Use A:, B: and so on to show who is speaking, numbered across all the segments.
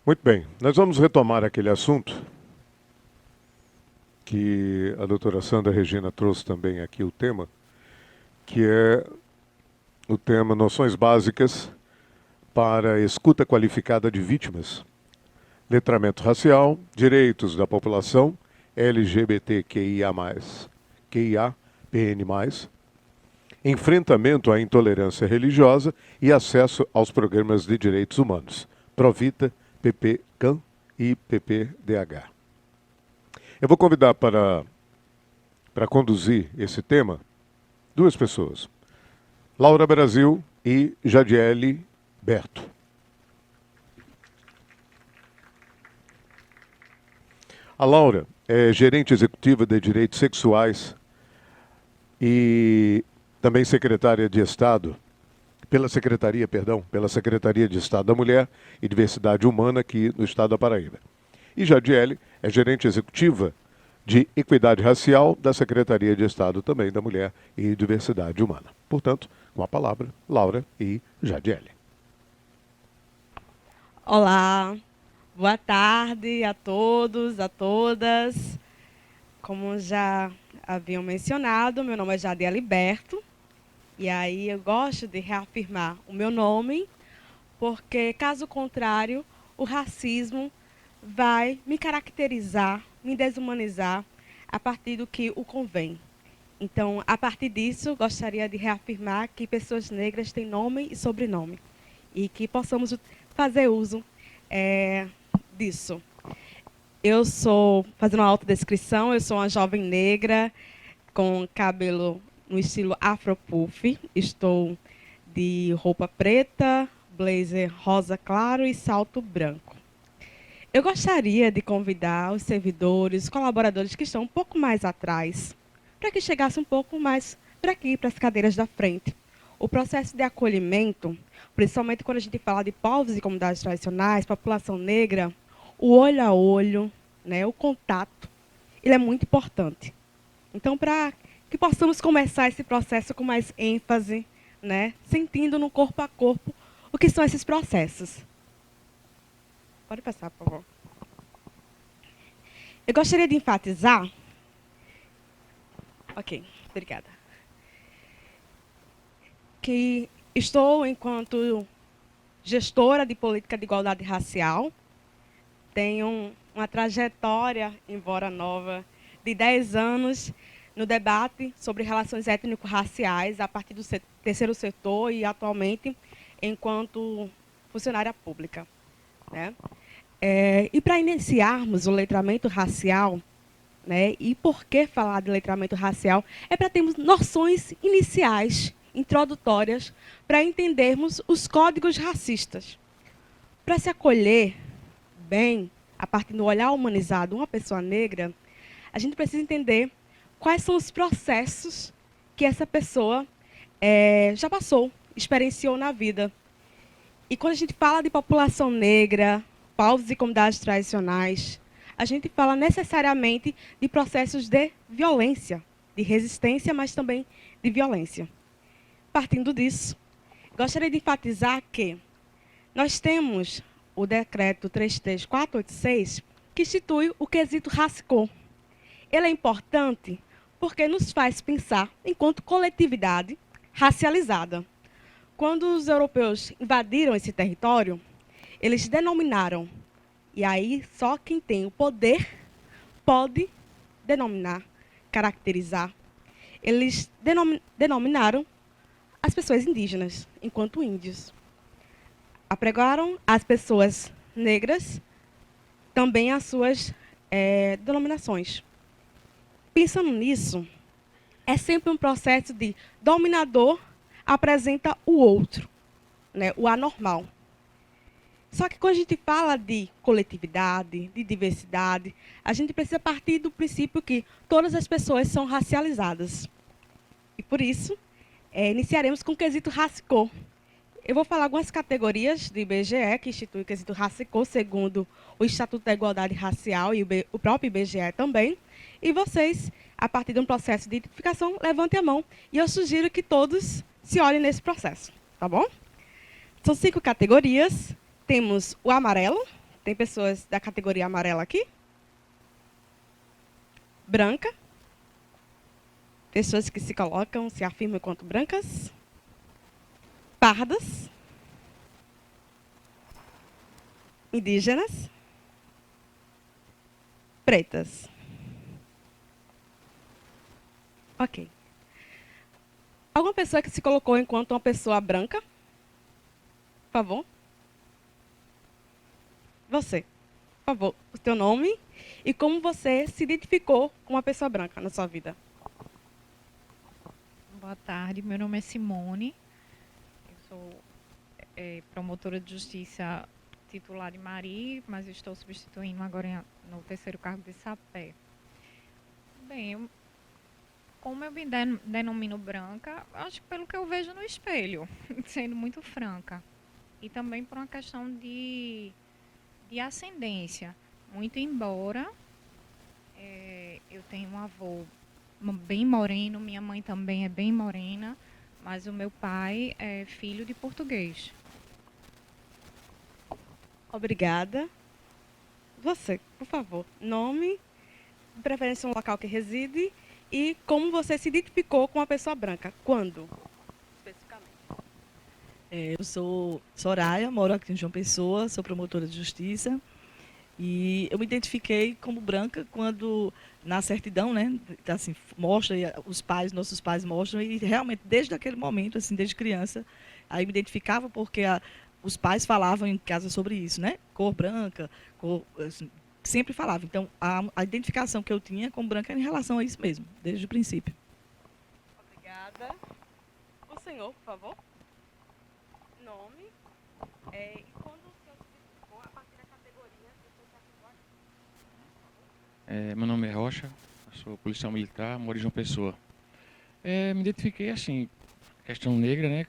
A: Muito bem, nós vamos retomar aquele assunto que a doutora Sandra Regina trouxe também aqui o tema, que é o tema Noções Básicas para a Escuta Qualificada de Vítimas, Letramento Racial, Direitos da População LGBTQIA+, QIAPN+, Enfrentamento à Intolerância Religiosa e Acesso aos Programas de Direitos Humanos, Provita, PPCAM e PPDH. Eu vou convidar para conduzir esse tema duas pessoas, Laura Brasil e Jadiele Berto. A Laura é gerente executiva de Direitos Sexuais e também secretária de Estado, pela Secretaria de Estado da Mulher e Diversidade Humana aqui no Estado da Paraíba. E Jadiele é gerente executiva de Equidade Racial da Secretaria de Estado também da Mulher e Diversidade Humana. Portanto, com a palavra, Laura e Jadiele.
B: Olá, boa tarde a todos, a todas. Como já haviam mencionado, meu nome é Jadiele Berto. E aí eu gosto de reafirmar o meu nome, porque, caso contrário, o racismo vai me caracterizar, me desumanizar a partir do que o convém. Então, a partir disso, gostaria de reafirmar que pessoas negras têm nome e sobrenome e que possamos fazer uso disso. Eu sou, fazendo uma autodescrição, eu sou uma jovem negra com cabelo no estilo afro-puff. Estou de roupa preta, blazer rosa claro e salto branco. Eu gostaria de convidar os servidores, os colaboradores que estão um pouco mais atrás, para que chegasse um pouco mais para aqui, para as cadeiras da frente. O processo de acolhimento, principalmente quando a gente fala de povos e comunidades tradicionais, população negra, o olho a olho, né, o contato, ele é muito importante. Então, para que possamos começar esse processo com mais ênfase, né, sentindo no corpo a corpo o que são esses processos. Pode passar, por favor. Eu gostaria de enfatizar... Ok, obrigada. Que estou, enquanto gestora de política de igualdade racial, tenho uma trajetória, embora nova, de 10 anos no debate sobre relações étnico-raciais a partir do terceiro setor e, atualmente, enquanto funcionária pública, né? E para iniciarmos o letramento racial, né, e por que falar de letramento racial, é para termos noções iniciais, introdutórias, para entendermos os códigos racistas. Para se acolher bem, a partir do olhar humanizado, uma pessoa negra, a gente precisa entender quais são os processos que essa pessoa já passou, experienciou na vida. E quando a gente fala de população negra, povos e comunidades tradicionais, a gente fala necessariamente de processos de violência, de resistência, mas também de violência. Partindo disso, gostaria de enfatizar que nós temos o decreto 33486, que institui o quesito racial. Ele é importante porque nos faz pensar enquanto coletividade racializada. Quando os europeus invadiram esse território, eles denominaram, e aí só quem tem o poder pode denominar, caracterizar. Eles denominaram as pessoas indígenas enquanto índios. Apregaram as pessoas negras também as suas denominações. Pensando nisso, é sempre um processo de dominador apresenta o outro, né, o anormal. Só que quando a gente fala de coletividade, de diversidade, a gente precisa partir do princípio que todas as pessoas são racializadas. E por isso, iniciaremos com o quesito racial. Eu vou falar algumas categorias do IBGE, que institui o quesito racial, segundo o Estatuto da Igualdade Racial e o próprio IBGE também. E vocês, a partir de um processo de identificação, levantem a mão. E eu sugiro que todos se olhem nesse processo, tá bom? São 5 categorias. Temos o amarelo, Tem pessoas da categoria amarela aqui? Branca? Pessoas que se colocam, se afirmam enquanto brancas? Pardas? Indígenas? Pretas? Ok. Alguma pessoa que se colocou enquanto uma pessoa branca? Por favor. Você. Por favor, o seu nome e como você se identificou com uma pessoa branca na sua vida.
C: Boa tarde, meu nome é Simone, eu sou promotora de justiça titular de Mari, mas eu estou substituindo agora no terceiro cargo de Sapé. Bem, como eu me denomino branca, acho que pelo que eu vejo no espelho, sendo muito franca. E também por uma questão de ascendência. Muito embora eu tenha um avô bem moreno, minha mãe também é bem morena, mas o meu pai é filho de português.
B: Obrigada. Você, por favor, nome, de preferência um local que reside e como você se identificou com uma pessoa branca. Quando? Especificamente.
D: Eu sou Soraya, moro aqui em João Pessoa, sou promotora de justiça. E eu me identifiquei como branca quando, na certidão, né, assim, mostra, os pais, nossos pais mostram, e realmente, desde aquele momento, assim, desde criança, aí me identificava porque os pais falavam em casa sobre isso, né? Cor branca, cor, assim, sempre falavam. Então, a identificação que eu tinha como branca era em relação a isso mesmo, desde o princípio.
B: Obrigada. O senhor, por favor. Nome. E quando o senhor se identificou a partir da categoria que o senhor se afirmou?
E: Meu nome é Rocha, eu sou policial militar, moro em João Pessoa. Me identifiquei assim, questão negra, né?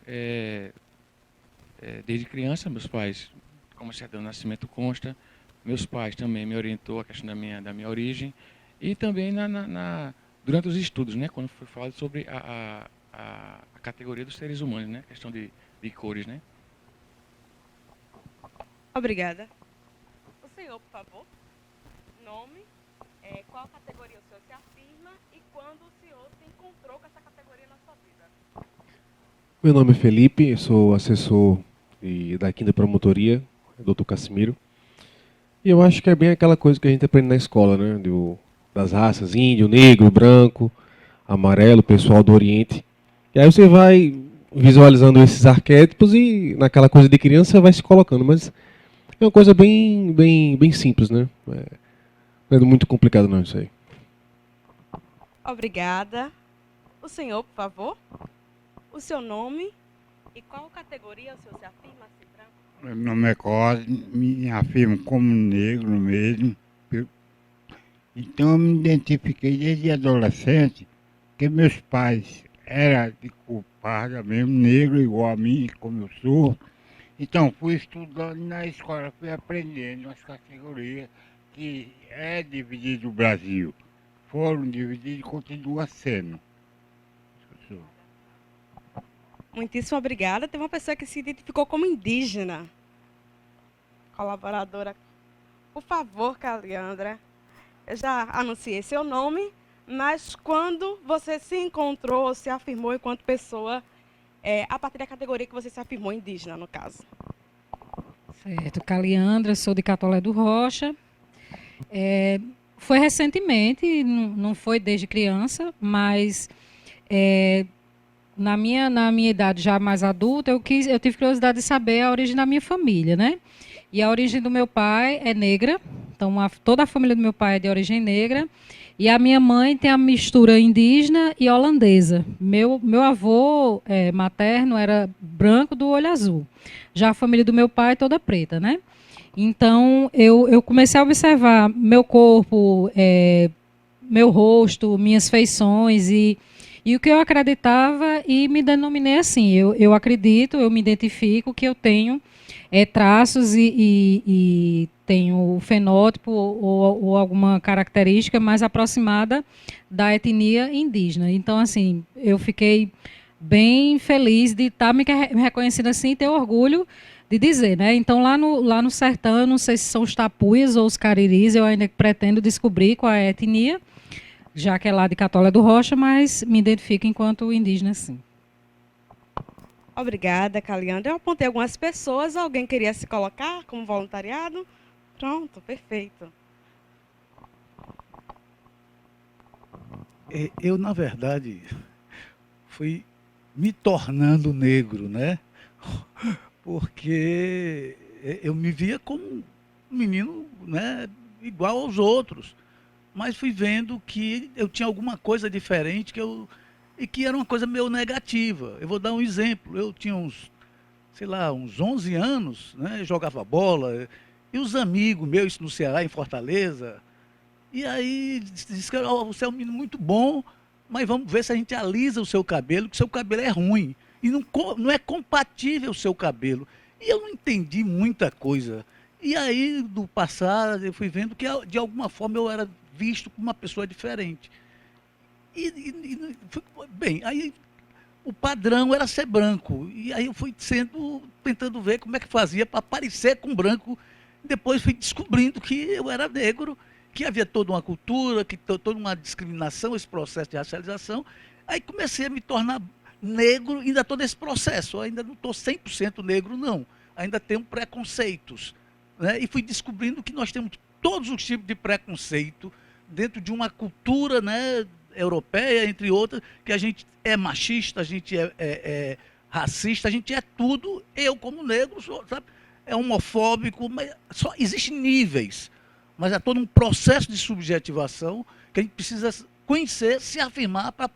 E: Desde criança, meus pais, como a certidão de nascimento consta, meus pais também me orientou a questão da minha origem e também durante os estudos, né? Quando foi falado sobre a categoria dos seres humanos, né? Questão de cores, né?
B: Obrigada. O senhor, por favor. Nome. Qual categoria o senhor se afirma e quando o senhor se encontrou com essa categoria na sua vida?
F: Meu nome é Felipe, eu sou assessor da 5ª Promotoria, Dr. Cassimiro. E eu acho que é bem aquela coisa que a gente aprende na escola, né? Das raças, índio, negro, branco, amarelo, pessoal do Oriente. E aí você vai visualizando esses arquétipos e naquela coisa de criança vai se colocando, mas é uma coisa bem simples, né? Não é muito complicado não isso aí.
B: Obrigada. O senhor, por favor. O seu nome e qual categoria o senhor se afirma assim, branco?
G: Meu nome é Cosme, me afirmo como negro mesmo. Então eu me identifiquei desde adolescente, que meus pais eram de cor parda mesmo, negro igual a mim, como eu sou. Então fui estudando na escola, fui aprendendo as categorias que é dividido o Brasil. Foram divididos e continua sendo.
B: Muitíssimo obrigada. Teve uma pessoa que se identificou como indígena. Colaboradora. Por favor, Caliandra. Eu já anunciei seu nome, mas quando você se encontrou, se afirmou enquanto pessoa, a partir da categoria que você se afirmou, indígena, no caso?
C: Certo, Caliandra, sou de Catolé do Rocha. Foi recentemente, não foi desde criança, mas na minha idade já mais adulta, eu tive curiosidade de saber a origem da minha família, né? E a origem do meu pai é negra, então toda a família do meu pai é de origem negra, e a minha mãe tem a mistura indígena e holandesa. Meu avô materno era branco do olho azul, já a família do meu pai é toda preta, né? Então, eu comecei a observar meu corpo, meu rosto, minhas feições e o que eu acreditava e me denominei assim. Eu acredito, eu me identifico que eu tenho traços e tenho o fenótipo ou alguma característica mais aproximada da etnia indígena. Então, assim, eu fiquei bem feliz de estar me reconhecendo assim e ter orgulho de dizer, né? Então, lá no sertão, eu não sei se são os tapuias ou os cariris, eu ainda pretendo descobrir qual é a etnia, já que é lá de Catolé do Rocha, mas me identifico enquanto indígena, sim.
B: Obrigada, Caliandra. Eu apontei algumas pessoas. Alguém queria se colocar como voluntariado? Pronto, perfeito.
H: Eu, na verdade, fui me tornando negro, né? Porque eu me via como um menino, né, igual aos outros. Mas fui vendo que eu tinha alguma coisa diferente e que era uma coisa meio negativa. Eu vou dar um exemplo. Eu tinha sei lá, uns 11 anos, né, jogava bola, e os amigos meus no Ceará, em Fortaleza, e aí disse que "Ó, você é um menino muito bom, mas vamos ver se a gente alisa o seu cabelo, que o seu cabelo é ruim. E não é compatível o seu cabelo. E eu não entendi muita coisa. E aí, do passado, eu fui vendo que, de alguma forma, eu era visto como uma pessoa diferente. Bem, aí o padrão era ser branco. E aí eu fui tentando ver como é que fazia para parecer com branco. Depois fui descobrindo que eu era negro, que havia toda uma cultura, que toda uma discriminação, esse processo de racialização. Aí comecei a me tornar negro, ainda estou nesse processo, eu ainda não estou 100% negro, não. Ainda tenho preconceitos. Né? E fui descobrindo que nós temos todos os tipos de preconceito dentro de uma cultura, né, europeia, entre outras, que a gente é machista, a gente é racista, a gente é tudo. Eu, como negro, sabe, é homofóbico, mas só existem níveis. Mas é todo um processo de subjetivação que a gente precisa conhecer, se afirmar, para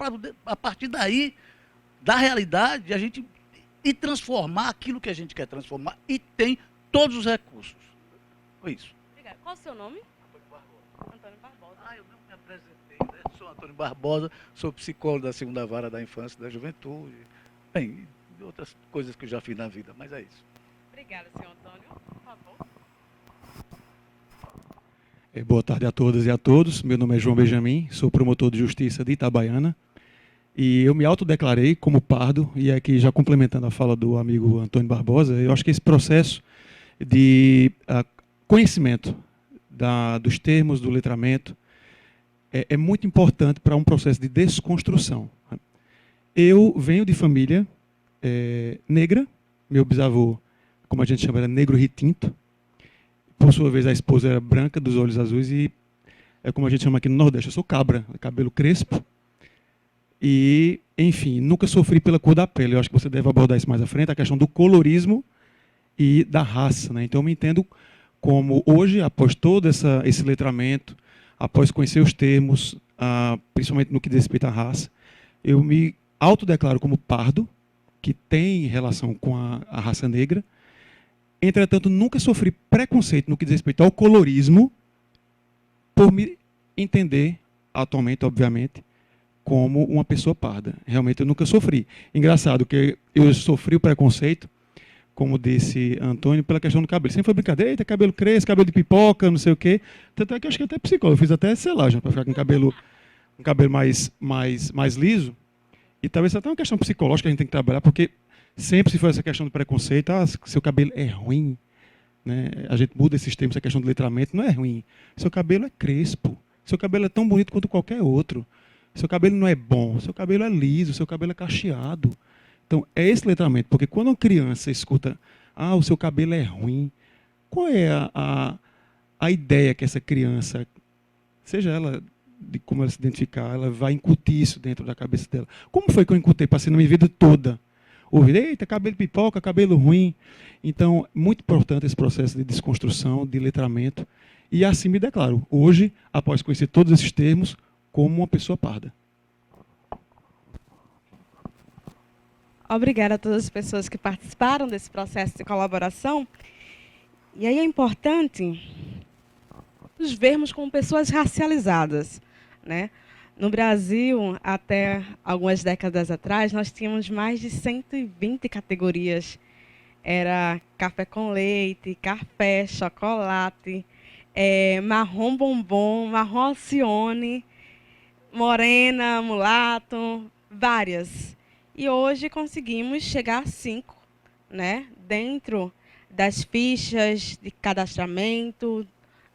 H: a partir daí, da realidade, a gente ir transformar aquilo que a gente quer transformar e tem todos os recursos. Foi isso.
B: Obrigada. Qual o seu nome?
H: Antônio Barbosa. Eu não me apresentei, né? Sou Antônio Barbosa, sou psicólogo da segunda vara da infância e da juventude. Bem, e outras coisas que eu já fiz na vida, mas é isso.
B: Obrigada, senhor Antônio. Por favor.
I: Boa tarde a todas e a todos. Meu nome é João Benjamin, sou promotor de justiça de Itabaiana. E eu me autodeclarei como pardo, e aqui já complementando a fala do amigo Antônio Barbosa, eu acho que esse processo de conhecimento dos termos do letramento é muito importante para um processo de desconstrução. Eu venho de família negra, meu bisavô, como a gente chama, era negro retinto, por sua vez a esposa era branca, dos olhos azuis, e é como a gente chama aqui no Nordeste, eu sou cabra, cabelo crespo. E, enfim, nunca sofri pela cor da pele. Eu acho que você deve abordar isso mais à frente, a questão do colorismo e da raça. Né? Então, eu me entendo como, hoje, após todo esse letramento, após conhecer os termos, principalmente no que diz respeito à raça, eu me autodeclaro como pardo, que tem relação com a raça negra. Entretanto, nunca sofri preconceito no que diz respeito ao colorismo, por me entender, atualmente, obviamente, como uma pessoa parda. Realmente eu nunca sofri. Engraçado que eu sofri o preconceito, como disse Antônio, pela questão do cabelo. Sempre foi brincadeira, eita, cabelo cresce, cabelo de pipoca, não sei o quê. Tanto é que eu acho que até psicólogo, eu fiz até selagem para ficar com um cabelo mais liso. E talvez até uma questão psicológica que a gente tem que trabalhar, porque sempre se for essa questão do preconceito, seu cabelo é ruim, né? A gente muda esses termos, essa questão do letramento, não é ruim. Seu cabelo é crespo, seu cabelo é tão bonito quanto qualquer outro. Seu cabelo não é bom, seu cabelo é liso, seu cabelo é cacheado. Então, é esse letramento, porque quando uma criança escuta, o seu cabelo é ruim, qual é a ideia que essa criança, seja ela de como ela se identificar, ela vai incutir isso dentro da cabeça dela? Como foi que eu incutei? Passei na minha vida toda. Ouvi, eita, cabelo pipoca, cabelo ruim. Então, muito importante esse processo de desconstrução, de letramento. E assim me declaro, hoje, após conhecer todos esses termos, como uma pessoa parda.
B: Obrigada a todas as pessoas que participaram desse processo de colaboração. E aí é importante nos vermos como pessoas racializadas, né? No Brasil, até algumas décadas atrás, nós tínhamos mais de 120 categorias. Era café com leite, café, chocolate, marrom bombom, marrom Alcione, morena, mulato, várias. E hoje conseguimos chegar a 5, né, dentro das fichas de cadastramento,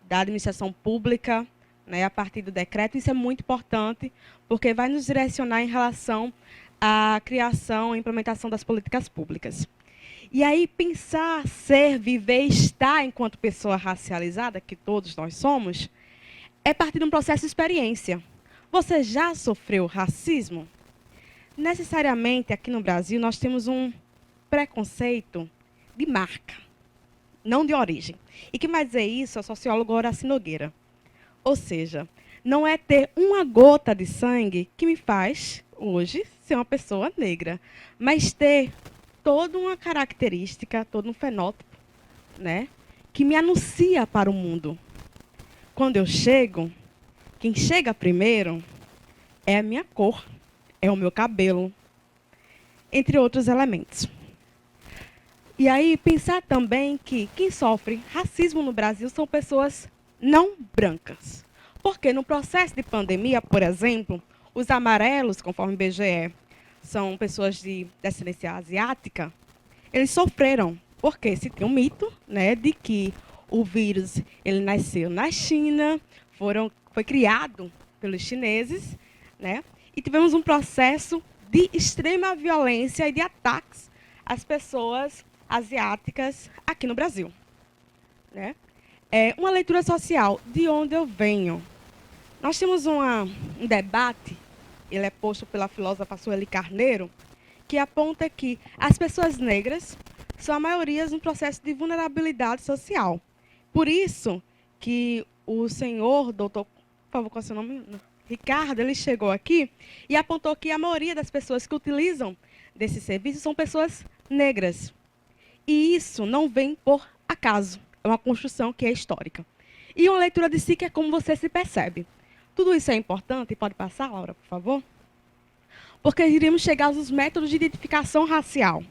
B: da administração pública, né, a partir do decreto. Isso é muito importante, porque vai nos direcionar em relação à criação e implementação das políticas públicas. E aí, pensar, ser, viver, estar enquanto pessoa racializada, que todos nós somos, é partir de um processo de experiência. Você já sofreu racismo? Necessariamente, aqui no Brasil, nós temos um preconceito de marca, não de origem. E quem vai dizer isso é o sociólogo Horácio Nogueira. Ou seja, não é ter uma gota de sangue que me faz, hoje, ser uma pessoa negra, mas ter toda uma característica, todo um fenótipo, né, que me anuncia para o mundo. Quando eu chego, quem chega primeiro é a minha cor, é o meu cabelo, entre outros elementos. E aí, pensar também que quem sofre racismo no Brasil são pessoas não brancas. Porque no processo de pandemia, por exemplo, os amarelos, conforme o IBGE, são pessoas de descendência asiática, eles sofreram. Porque se tem um mito, né, de que o vírus ele nasceu na China, foi criado pelos chineses, né, e tivemos um processo de extrema violência e de ataques às pessoas asiáticas aqui no Brasil, né? Uma leitura social, de onde eu venho. Nós temos um debate, ele é posto pela filósofa Sueli Carneiro, que aponta que as pessoas negras são a maioria no processo de vulnerabilidade social. Por isso que o senhor, doutor, por favor, qual é o seu nome? Ricardo, ele chegou aqui e apontou que a maioria das pessoas que utilizam desse serviço são pessoas negras. E isso não vem por acaso, é uma construção que é histórica. E uma leitura de si que é como você se percebe. Tudo isso é importante, pode passar, Laura, por favor? Porque iríamos chegar aos métodos de identificação racial.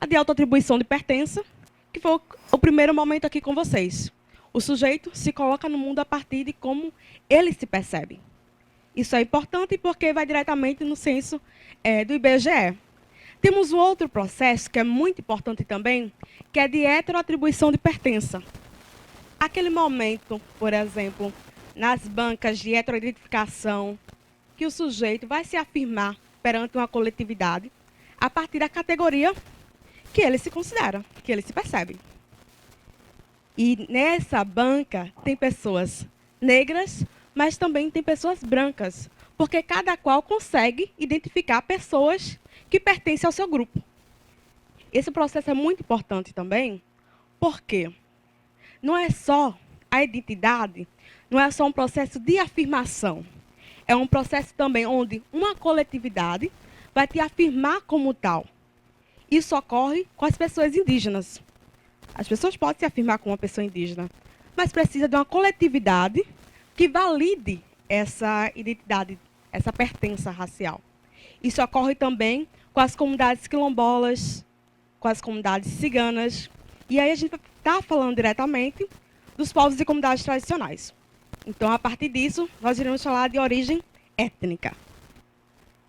B: A de autoatribuição de pertença, que foi o primeiro momento aqui com vocês. O sujeito se coloca no mundo a partir de como ele se percebe. Isso é importante porque vai diretamente no censo do IBGE. Temos um outro processo que é muito importante também, que é de heteroatribuição de pertença. Aquele momento, por exemplo, nas bancas de heteroidentificação, que o sujeito vai se afirmar perante uma coletividade a partir da categoria que ele se considera, que ele se percebe. E nessa banca tem pessoas negras, mas também tem pessoas brancas, porque cada qual consegue identificar pessoas que pertencem ao seu grupo. Esse processo é muito importante também, porque não é só a identidade, não é só um processo de afirmação, é um processo também onde uma coletividade vai te afirmar como tal. Isso ocorre com as pessoas indígenas. As pessoas podem se afirmar como uma pessoa indígena, mas precisa de uma coletividade que valide essa identidade, essa pertença racial. Isso ocorre também com as comunidades quilombolas, com as comunidades ciganas. E aí a gente está falando diretamente dos povos e comunidades tradicionais. Então, a partir disso, nós iremos falar de origem étnica.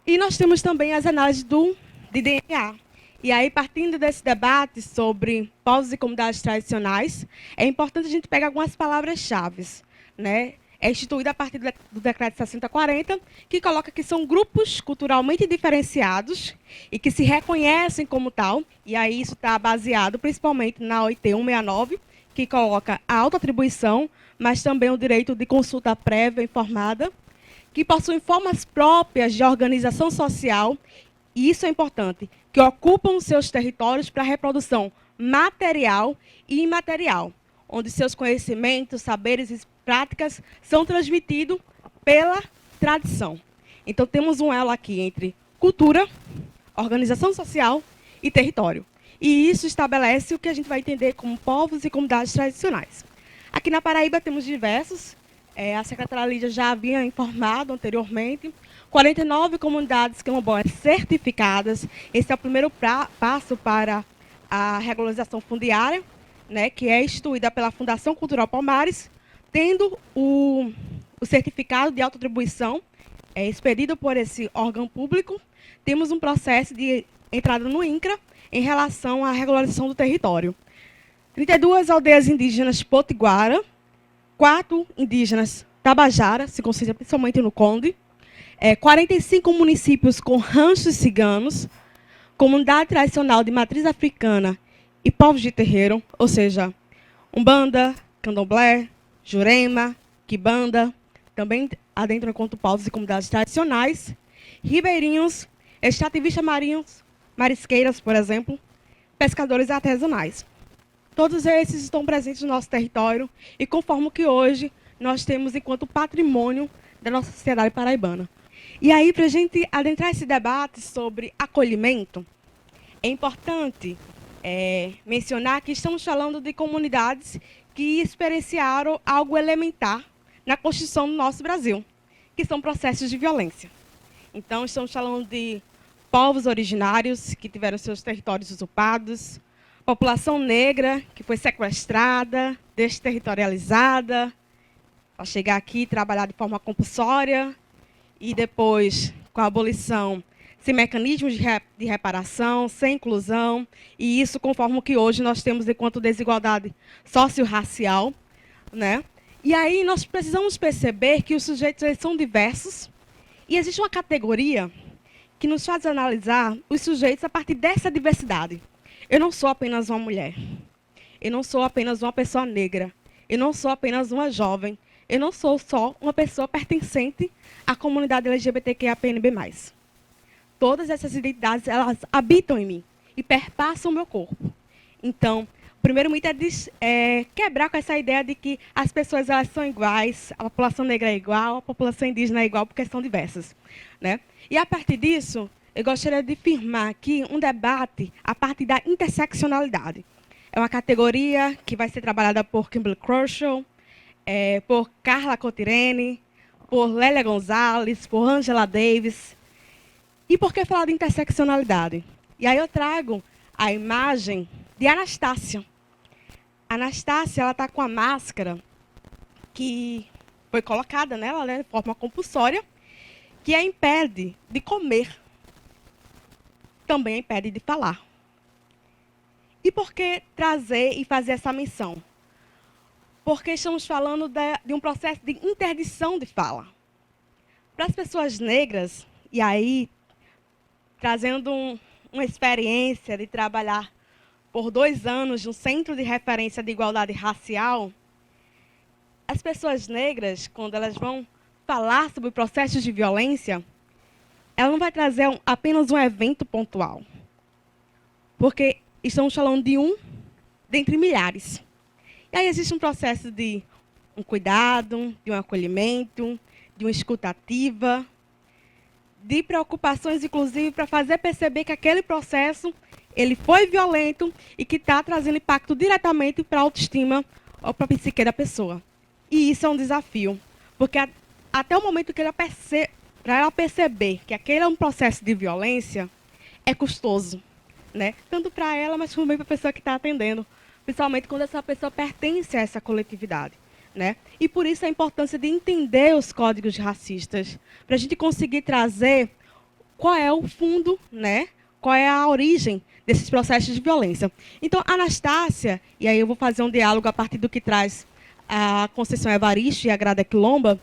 B: E nós temos também as análises de DNA. E aí, partindo desse debate sobre povos e comunidades tradicionais, é importante a gente pegar algumas palavras-chave, né? É instituída a partir do Decreto 6040, que coloca que são grupos culturalmente diferenciados e que se reconhecem como tal, e aí isso está baseado principalmente na OIT 169, que coloca a autoatribuição, mas também o direito de consulta prévia informada, que possuem formas próprias de organização social, e isso é importante, que ocupam seus territórios para a reprodução material e imaterial, onde seus conhecimentos, saberes e práticas são transmitidos pela tradição. Então, temos um elo aqui entre cultura, organização social e território. E isso estabelece o que a gente vai entender como povos e comunidades tradicionais. Aqui na Paraíba temos diversos, a secretária Lídia já havia informado anteriormente, 49 comunidades quilombolas certificadas. Esse é o primeiro passo para a regularização fundiária, né, que é instituída pela Fundação Cultural Palmares, tendo o certificado de autoatribuição expedido por esse órgão público. Temos um processo de entrada no INCRA em relação à regularização do território. 32 aldeias indígenas potiguara, 4 indígenas tabajara, se concentra principalmente no Conde, 45 municípios com ranchos ciganos, comunidade tradicional de matriz africana e povos de terreiro, ou seja, Umbanda, Candomblé, Jurema, Quibanda, também adentro enquanto povos e comunidades tradicionais, ribeirinhos, extrativistas marinhos, marisqueiras, por exemplo, pescadores artesanais. Todos esses estão presentes no nosso território e conformam o que hoje nós temos enquanto patrimônio da nossa sociedade paraibana. E aí, para a gente adentrar esse debate sobre acolhimento, é importante mencionar que estamos falando de comunidades que experienciaram algo elementar na construção do nosso Brasil, que são processos de violência. Então, estamos falando de povos originários que tiveram seus territórios usurpados, população negra que foi sequestrada, desterritorializada, para chegar aqui e trabalhar de forma compulsória, e depois, com a abolição, sem mecanismos de reparação, sem inclusão, e isso conforme o que hoje nós temos enquanto desigualdade socio-racial, né? E aí nós precisamos perceber que os sujeitos eles são diversos, e existe uma categoria que nos faz analisar os sujeitos a partir dessa diversidade. Eu não sou apenas uma mulher, eu não sou apenas uma pessoa negra, eu não sou apenas uma jovem, eu não sou só uma pessoa pertencente à comunidade LGBTQIAPNB+. Todas essas identidades, elas habitam em mim e perpassam o meu corpo. Então, o primeiro mito é quebrar com essa ideia de que as pessoas elas são iguais, a população negra é igual, a população indígena é igual, porque são diversas, né? E, a partir disso, eu gostaria de firmar aqui um debate a partir da interseccionalidade. É uma categoria que vai ser trabalhada por Kimberly Crenshaw, por Carla Cotirene, por Lélia Gonzalez, por Angela Davis. E por que falar de interseccionalidade? E aí eu trago a imagem de Anastácia. Anastácia, ela está com a máscara que foi colocada nela, né, de forma compulsória, que a impede de comer, também a impede de falar. E por que trazer e fazer essa menção? Porque estamos falando de um processo de interdição de fala. Para as pessoas negras, e aí trazendo uma experiência de trabalhar por 2 anos no Centro de Referência de Igualdade Racial, as pessoas negras, quando elas vão falar sobre processos de violência, ela não vai trazer apenas um evento pontual, porque estamos falando de um dentre milhares. E aí existe um processo de um cuidado, de um acolhimento, de uma escuta ativa, de preocupações, inclusive, para fazer perceber que aquele processo ele foi violento e que está trazendo impacto diretamente para a autoestima ou para a psique da pessoa. E isso é um desafio, porque até o momento que para ela perceber que aquele é um processo de violência, é custoso, né? Tanto para ela, mas também para a pessoa que está atendendo, principalmente quando essa pessoa pertence a essa coletividade, né? E por isso a importância de entender os códigos racistas, para a gente conseguir trazer qual é o fundo, né? Qual é a origem desses processos de violência. Então, Anastácia, e aí eu vou fazer um diálogo a partir do que traz a Conceição Evaristo e a Grada Quilomba,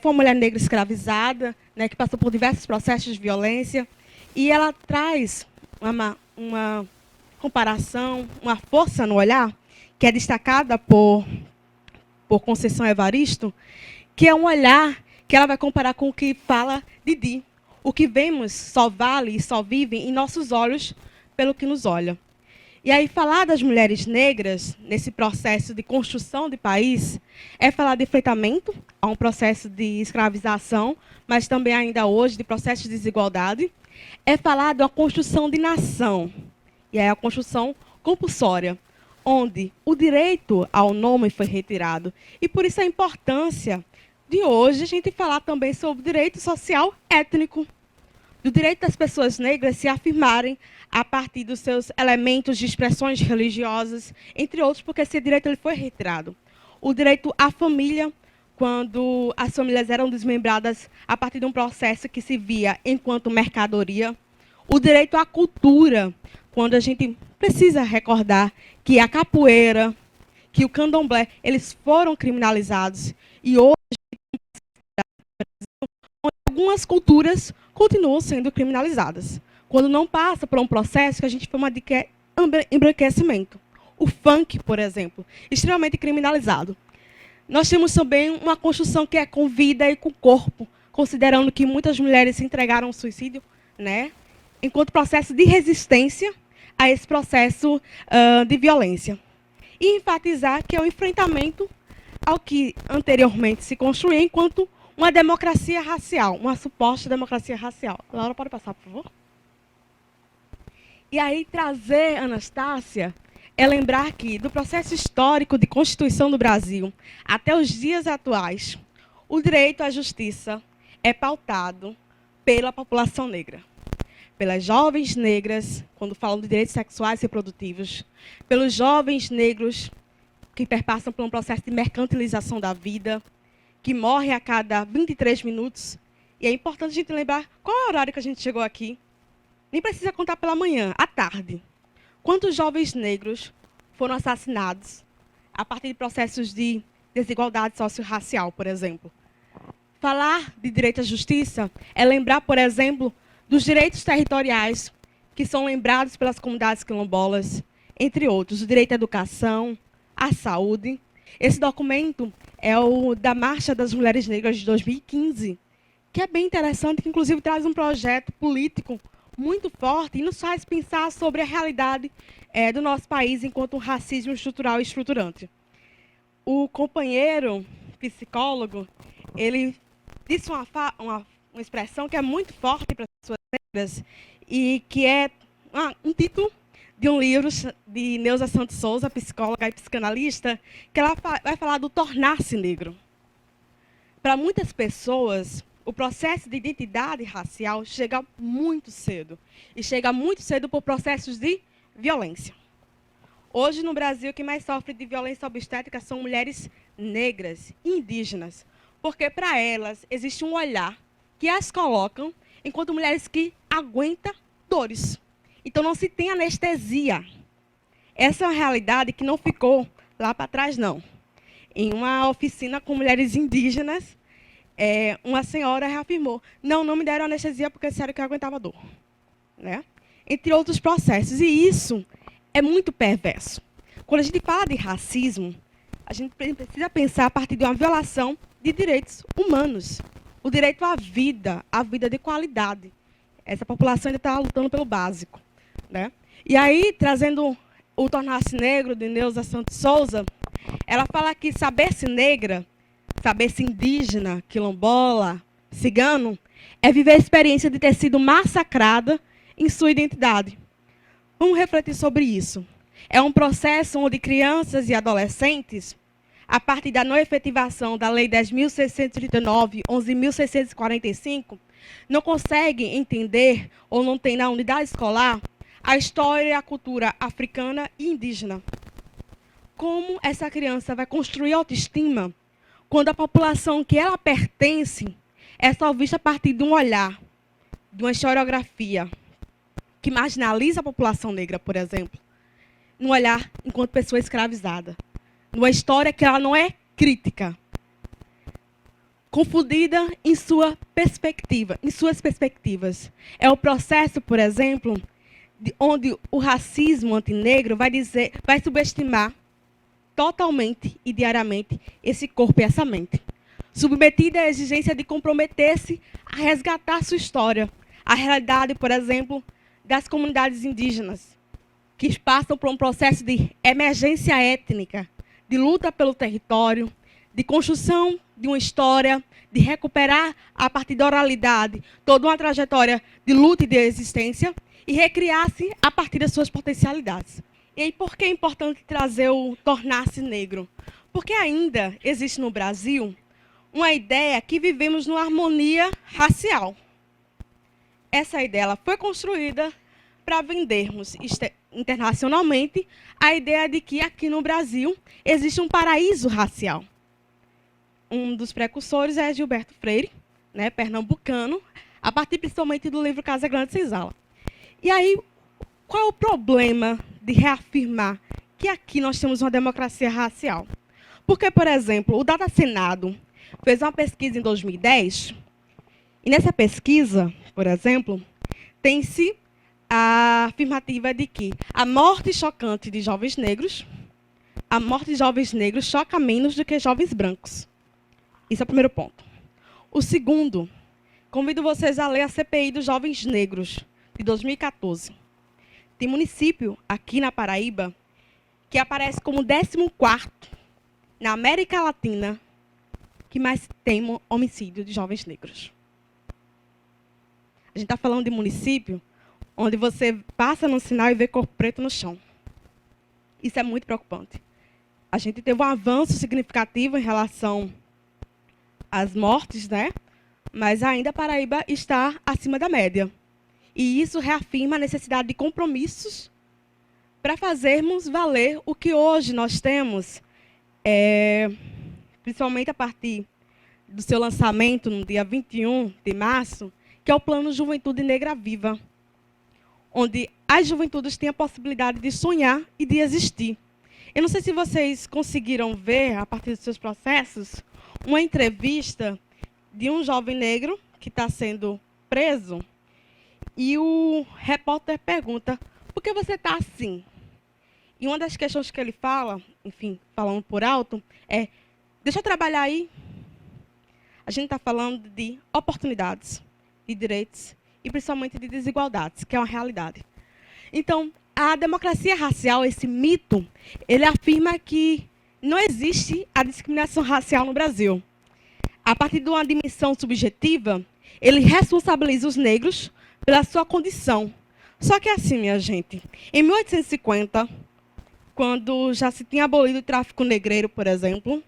B: foi uma mulher negra escravizada, né, que passou por diversos processos de violência, e ela traz uma comparação, uma força no olhar, que é destacada por Conceição Evaristo, que é um olhar que ela vai comparar com o que fala Didi. O que vemos só vale e só vive em nossos olhos pelo que nos olha. E aí falar das mulheres negras nesse processo de construção de país é falar de enfrentamento a um processo de escravização, mas também ainda hoje de processo de desigualdade. É falar de uma construção de nação, e é a construção compulsória, onde o direito ao nome foi retirado. E por isso a importância de hoje a gente falar também sobre o direito social étnico, do direito das pessoas negras se afirmarem a partir dos seus elementos de expressões religiosas, entre outros, porque esse direito ele foi retirado. O direito à família, quando as famílias eram desmembradas a partir de um processo que se via enquanto mercadoria. O direito à cultura, quando a gente precisa recordar que a capoeira, que o candomblé, eles foram criminalizados. E hoje, algumas culturas continuam sendo criminalizadas, quando não passa por um processo que a gente chama de embranquecimento. O funk, por exemplo, extremamente criminalizado. Nós temos também uma construção que é com vida e com corpo, considerando que muitas mulheres se entregaram ao suicídio, né, enquanto processo de resistência a esse processo de violência. E enfatizar que é o enfrentamento ao que anteriormente se construía enquanto uma democracia racial, uma suposta democracia racial. Laura, pode passar, por favor? E aí trazer, Anastácia, é lembrar que, do processo histórico de constituição do Brasil até os dias atuais, o direito à justiça é pautado pela população negra, pelas jovens negras, quando falam de direitos sexuais e reprodutivos, pelos jovens negros que perpassam por um processo de mercantilização da vida, que morre a cada 23 minutos. E é importante a gente lembrar qual é o horário que a gente chegou aqui. Nem precisa contar pela manhã, à tarde. Quantos jovens negros foram assassinados a partir de processos de desigualdade socio-racial, por exemplo? Falar de direito à justiça é lembrar, por exemplo, dos direitos territoriais que são lembrados pelas comunidades quilombolas, entre outros, o direito à educação, à saúde. Esse documento é o da Marcha das Mulheres Negras de 2015, que é bem interessante, que inclusive traz um projeto político muito forte e nos faz pensar sobre a realidade do nosso país enquanto um racismo estrutural e estruturante. O companheiro psicólogo, ele disse uma expressão que é muito forte para as pessoas negras e que é um título de um livro de Neuza Santos Souza, psicóloga e psicanalista, que ela vai falar do tornar-se negro. Para muitas pessoas, o processo de identidade racial chega muito cedo. E chega muito cedo por processos de violência. Hoje, no Brasil, quem mais sofre de violência obstétrica são mulheres negras, indígenas. Porque, para elas, existe um olhar que as colocam enquanto mulheres que aguentam dores. Então, não se tem anestesia. Essa é uma realidade que não ficou lá para trás, não. Em uma oficina com mulheres indígenas, uma senhora reafirmou, não me deram anestesia porque disseram que eu aguentava dor. Né? Entre outros processos. E isso é muito perverso. Quando a gente fala de racismo, a gente precisa pensar a partir de uma violação de direitos humanos. O direito à vida de qualidade. Essa população ainda está lutando pelo básico. Né? E aí, trazendo o Tornar-se Negro, de Neuza Santos Souza, ela fala que saber-se negra, saber-se indígena, quilombola, cigano, é viver a experiência de ter sido massacrada em sua identidade. Vamos refletir sobre isso. É um processo onde crianças e adolescentes, a partir da não efetivação da Lei 10.639, 11.645, não conseguem entender ou não têm na unidade escolar a história e a cultura africana e indígena. Como essa criança vai construir autoestima quando a população que ela pertence é só vista a partir de um olhar, de uma historiografia, que marginaliza a população negra, por exemplo, num olhar enquanto pessoa escravizada, numa história que ela não é crítica, confundida em sua perspectiva, em suas perspectivas. É o processo, por exemplo, onde o racismo antinegro vai subestimar totalmente e diariamente esse corpo e essa mente. Submetida à exigência de comprometer-se a resgatar sua história, a realidade, por exemplo, das comunidades indígenas, que passam por um processo de emergência étnica, de luta pelo território, de construção de uma história, de recuperar, a partir da oralidade, toda uma trajetória de luta e de existência, e recriar-se a partir das suas potencialidades. E aí, por que é importante trazer o tornar-se negro? Porque ainda existe no Brasil uma ideia que vivemos numa harmonia racial. Essa ideia ela foi construída para vendermos internacionalmente a ideia de que aqui no Brasil existe um paraíso racial. Um dos precursores é Gilberto Freire, né, pernambucano, a partir principalmente do livro Casa Grande Senzala. E aí, qual é o problema de reafirmar que aqui nós temos uma democracia racial. Porque, por exemplo, o Data Senado fez uma pesquisa em 2010, e nessa pesquisa, por exemplo, tem-se a afirmativa de que a morte chocante de jovens negros, a morte de jovens negros choca menos do que jovens brancos. Isso é o primeiro ponto. O segundo, convido vocês a ler a CPI dos Jovens Negros, de 2014. Tem município aqui na Paraíba que aparece como 14º na América Latina que mais tem homicídio de jovens negros. A gente está falando de município onde você passa no sinal e vê corpo preto no chão. Isso é muito preocupante. A gente teve um avanço significativo em relação às mortes, né? Mas ainda a Paraíba está acima da média. E isso reafirma a necessidade de compromissos para fazermos valer o que hoje nós temos, principalmente a partir do seu lançamento no dia 21 de março, que é o Plano Juventude Negra Viva, onde as juventudes têm a possibilidade de sonhar e de existir. Eu não sei se vocês conseguiram ver, a partir dos seus processos, uma entrevista de um jovem negro que está sendo preso, e o repórter pergunta, por que você está assim? E uma das questões que ele fala, enfim, falando por alto, é, deixa eu trabalhar aí. A gente está falando de oportunidades, de direitos e principalmente de desigualdades, que é uma realidade. Então, a democracia racial, esse mito, ele afirma que não existe a discriminação racial no Brasil. A partir de uma dimensão subjetiva, ele responsabiliza os negros pela sua condição. Só que assim, minha gente, em 1850, quando já se tinha abolido o tráfico negreiro, por exemplo,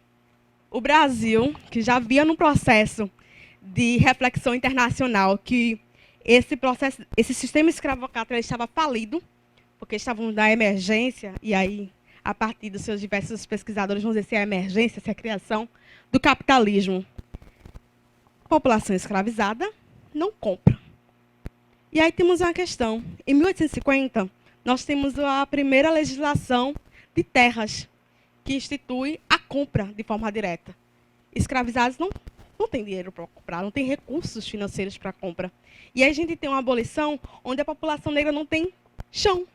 B: o Brasil, que já havia num processo de reflexão internacional que esse sistema escravocrata estava falido, porque estavam na emergência, e aí, a partir dos seus diversos pesquisadores, vão dizer se é a emergência, se é a criação do capitalismo. A população escravizada não compra. E aí temos uma questão. Em 1850, nós temos a primeira legislação de terras, que institui a compra de forma direta. Escravizados não têm dinheiro para comprar, não têm recursos financeiros para compra. E aí a gente tem uma abolição onde a população negra não tem chão.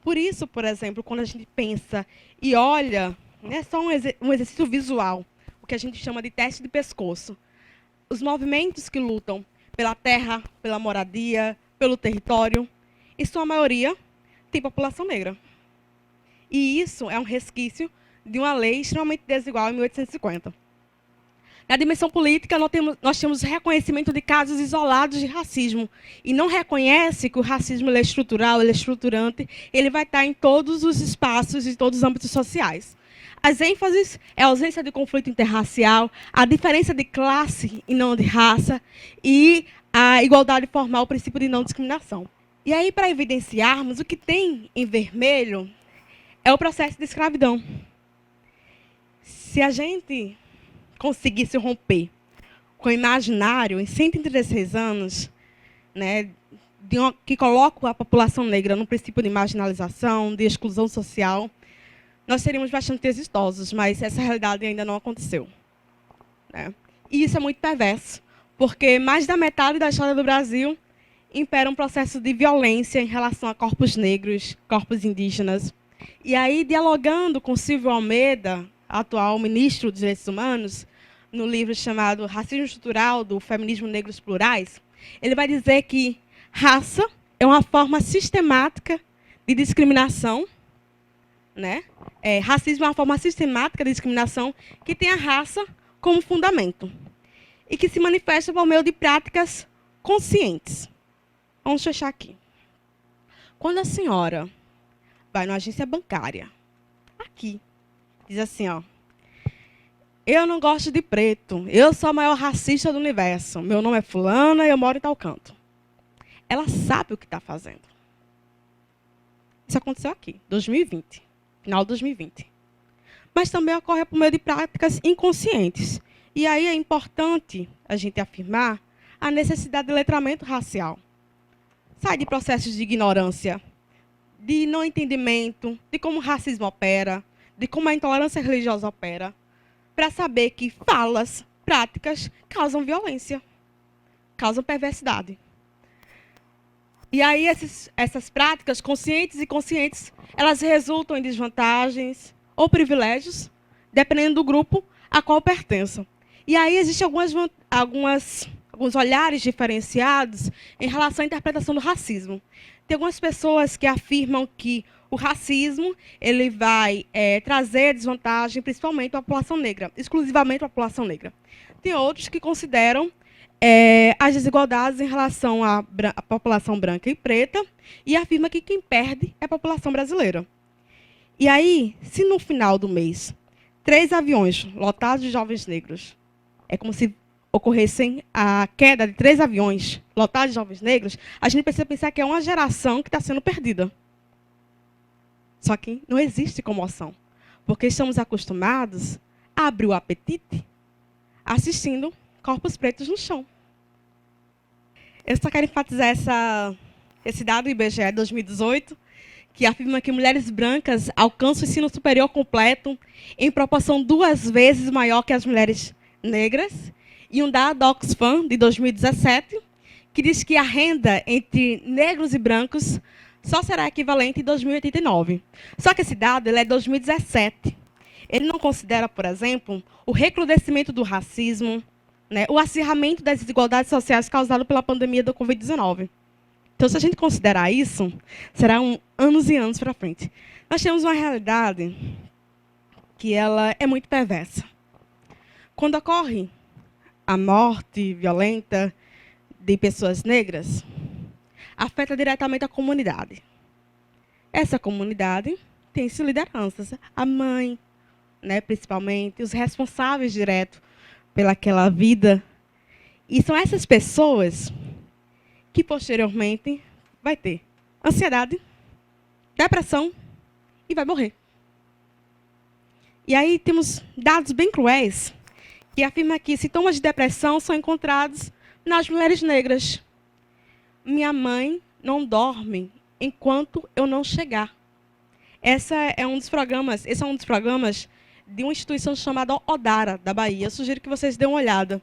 B: Por isso, por exemplo, quando a gente pensa e olha, é só um exercício visual, o que a gente chama de teste de pescoço. Os movimentos que lutam pela terra, pela moradia, pelo território, em sua maioria, tem população negra. E isso é um resquício de uma lei extremamente desigual em 1850. Na dimensão política, nós temos reconhecimento de casos isolados de racismo. E não reconhece que o racismo ele é estrutural, ele é estruturante, ele vai estar em todos os espaços e todos os âmbitos sociais. As ênfases é a ausência de conflito interracial, a diferença de classe e não de raça, e a igualdade formal, o princípio de não discriminação. E aí, para evidenciarmos, o que tem em vermelho é o processo de escravidão. Se a gente conseguisse romper com o imaginário em 136 anos, né, que coloca a população negra no princípio de marginalização, de exclusão social, nós seríamos bastante exitosos, mas essa realidade ainda não aconteceu. Né? E isso é muito perverso, porque mais da metade da história do Brasil impera um processo de violência em relação a corpos negros, corpos indígenas. E aí, dialogando com Silvio Almeida, atual ministro dos Direitos Humanos, no livro chamado Racismo Estrutural do Feminismo Negros Plurais, ele vai dizer que raça é uma forma sistemática de discriminação, né? Racismo é uma forma sistemática de discriminação que tem a raça como fundamento e que se manifesta por meio de práticas conscientes. Vamos fechar aqui. Quando a senhora vai numa agência bancária, aqui, diz assim, ó, eu não gosto de preto, eu sou a maior racista do universo, meu nome é fulana e eu moro em tal canto. Ela sabe o que está fazendo. Isso aconteceu aqui, 2020, final de 2020. Mas também ocorre por meio de práticas inconscientes. E aí é importante a gente afirmar a necessidade de letramento racial. Sai de processos de ignorância, de não entendimento de como o racismo opera, de como a intolerância religiosa opera, para saber que falas, práticas, causam violência, causam perversidade. E aí essas práticas, conscientes e inconscientes, elas resultam em desvantagens ou privilégios, dependendo do grupo a qual pertençam. E aí existem alguns olhares diferenciados em relação à interpretação do racismo. Tem algumas pessoas que afirmam que o racismo ele vai trazer desvantagem principalmente para a população negra, exclusivamente para a população negra. Tem outros que consideram as desigualdades em relação à população branca e preta e afirma que quem perde é a população brasileira. E aí, se no final do mês 3 aviões lotados de jovens negros, é como se ocorressem a queda de 3 aviões lotados de jovens negros, a gente precisa pensar que é uma geração que está sendo perdida. Só que não existe comoção, porque estamos acostumados a abrir o apetite assistindo corpos pretos no chão. Eu só quero enfatizar esse dado do IBGE de 2018, que afirma que mulheres brancas alcançam o ensino superior completo em proporção 2 vezes maior que as mulheres negras, e um dado da Oxfam, de 2017, que diz que a renda entre negros e brancos só será equivalente em 2089. Só que esse dado ele é de 2017. Ele não considera, por exemplo, o recrudescimento do racismo, né, o acirramento das desigualdades sociais causado pela pandemia da Covid-19. Então, se a gente considerar isso, será anos e anos para frente. Nós temos uma realidade que ela é muito perversa. Quando ocorre a morte violenta de pessoas negras, afeta diretamente a comunidade. Essa comunidade tem suas lideranças, a mãe, né, principalmente, os responsáveis diretos pelaquela vida. E são essas pessoas que, posteriormente, vai ter ansiedade, depressão e vai morrer. E aí temos dados bem cruéis que afirmam que sintomas de depressão são encontrados nas mulheres negras. Minha mãe não dorme enquanto eu não chegar. Esse é um dos programas de uma instituição chamada Odara, da Bahia. Eu sugiro que vocês dêem uma olhada.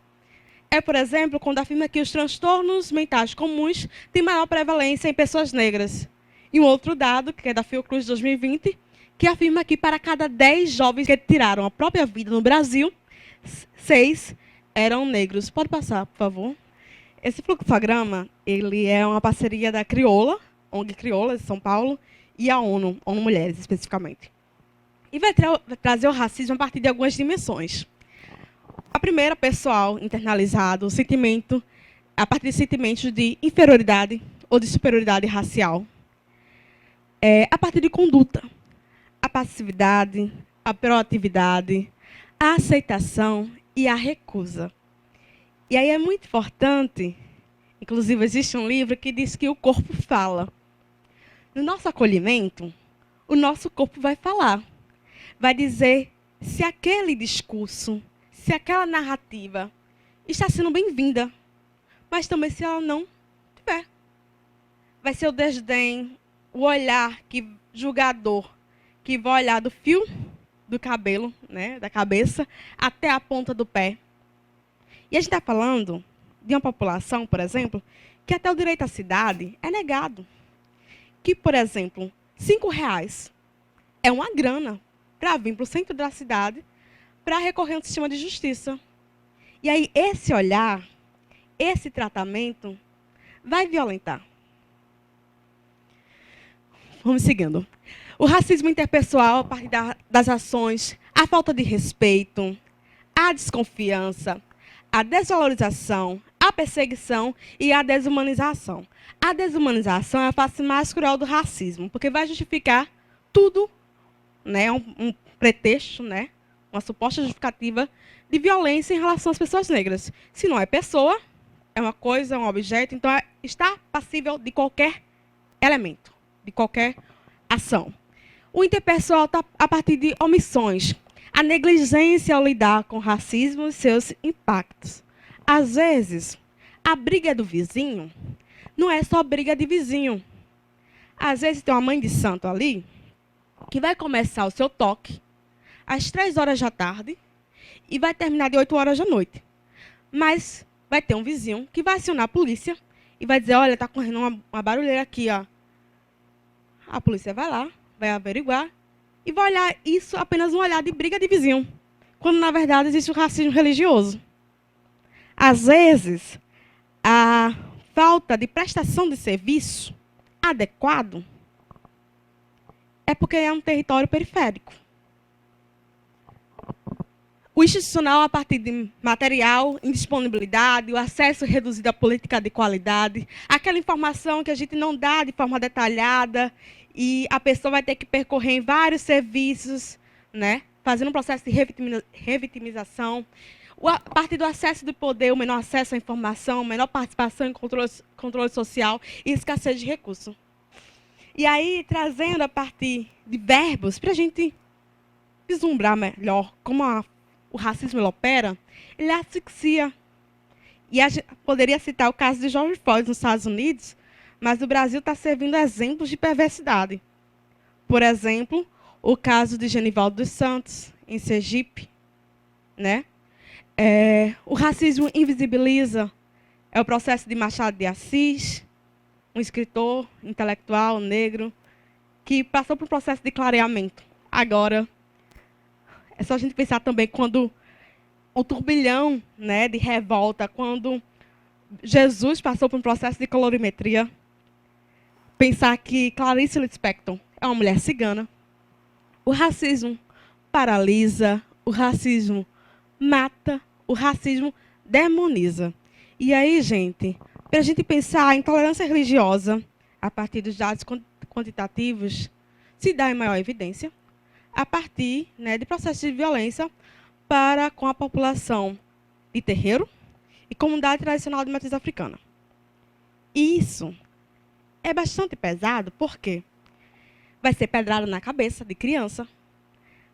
B: É, por exemplo, quando afirma que os transtornos mentais comuns têm maior prevalência em pessoas negras. E um outro dado, que é da Fiocruz de 2020, que afirma que para cada 10 jovens que tiraram a própria vida no Brasil, 6 eram negros. Pode passar, por favor. Esse fluxograma ele é uma parceria da Crioula, ONG Crioula, de São Paulo, e a ONU Mulheres, especificamente. E vai trazer o racismo a partir de algumas dimensões. A primeira, pessoal, internalizado, o sentimento, a partir de sentimentos de inferioridade ou de superioridade racial. A partir de conduta, a passividade, a proatividade, a aceitação e a recusa. E aí é muito importante, inclusive existe um livro que diz que o corpo fala. No nosso acolhimento, o nosso corpo vai falar. Vai dizer se aquele discurso, se aquela narrativa está sendo bem-vinda, mas também se ela não tiver. Vai ser o desdém, o olhar julgador, que vai olhar do fio do cabelo, né, da cabeça, até a ponta do pé. E a gente está falando de uma população, por exemplo, que até o direito à cidade é negado. Que, por exemplo, R$5 é uma grana para vir para o centro da cidade para recorrer a um sistema de justiça. E aí, esse olhar, esse tratamento, vai violentar. Vamos seguindo. O racismo interpessoal, a partir das ações, a falta de respeito, a desconfiança, a desvalorização, a perseguição e a desumanização. A desumanização é a face mais cruel do racismo, porque vai justificar tudo, né, um pretexto, né, uma suposta justificativa de violência em relação às pessoas negras. Se não é pessoa, é uma coisa, é um objeto, então está passível de qualquer elemento, de qualquer ação. O interpessoal está a partir de omissões, a negligência ao lidar com o racismo e seus impactos. Às vezes, a briga do vizinho não é só briga de vizinho. Às vezes tem uma mãe de santo ali que vai começar o seu toque às 3 horas da tarde e vai terminar de 8 horas da noite. Mas vai ter um vizinho que vai acionar a polícia e vai dizer, olha, está correndo uma barulheira aqui, ó. A polícia vai lá, vai averiguar e vai olhar isso apenas um olhar de briga de vizinho, quando, na verdade, existe o racismo religioso. Às vezes, a falta de prestação de serviço adequado é porque é um território periférico. O institucional, a partir de material, indisponibilidade, o acesso reduzido à política de qualidade, aquela informação que a gente não dá de forma detalhada e a pessoa vai ter que percorrer em vários serviços, né, fazendo um processo de revitimização. A partir do acesso do poder, o menor acesso à informação, menor participação em controle social e escassez de recursos. E aí, trazendo a partir de verbos, para a gente vislumbrar melhor como o racismo ele opera, ele asfixia. E a gente poderia citar o caso de George Floyd nos Estados Unidos, mas o Brasil está servindo exemplos de perversidade. Por exemplo, o caso de Genivaldo dos Santos, em Sergipe. Né? O racismo invisibiliza o processo de Machado de Assis, um escritor intelectual negro que passou por um processo de clareamento. Agora, é só a gente pensar também quando o turbilhão, né, de revolta, quando Jesus passou por um processo de colorimetria, pensar que Clarice Lispector é uma mulher cigana. O racismo paralisa, o racismo mata, o racismo demoniza. E aí, gente, para a gente pensar a intolerância religiosa, a partir dos dados quantitativos, se dá em maior evidência, a partir, né, de processos de violência para com a população de terreiro e comunidade tradicional de matriz africana. Isso é bastante pesado, porque vai ser pedrada na cabeça de criança,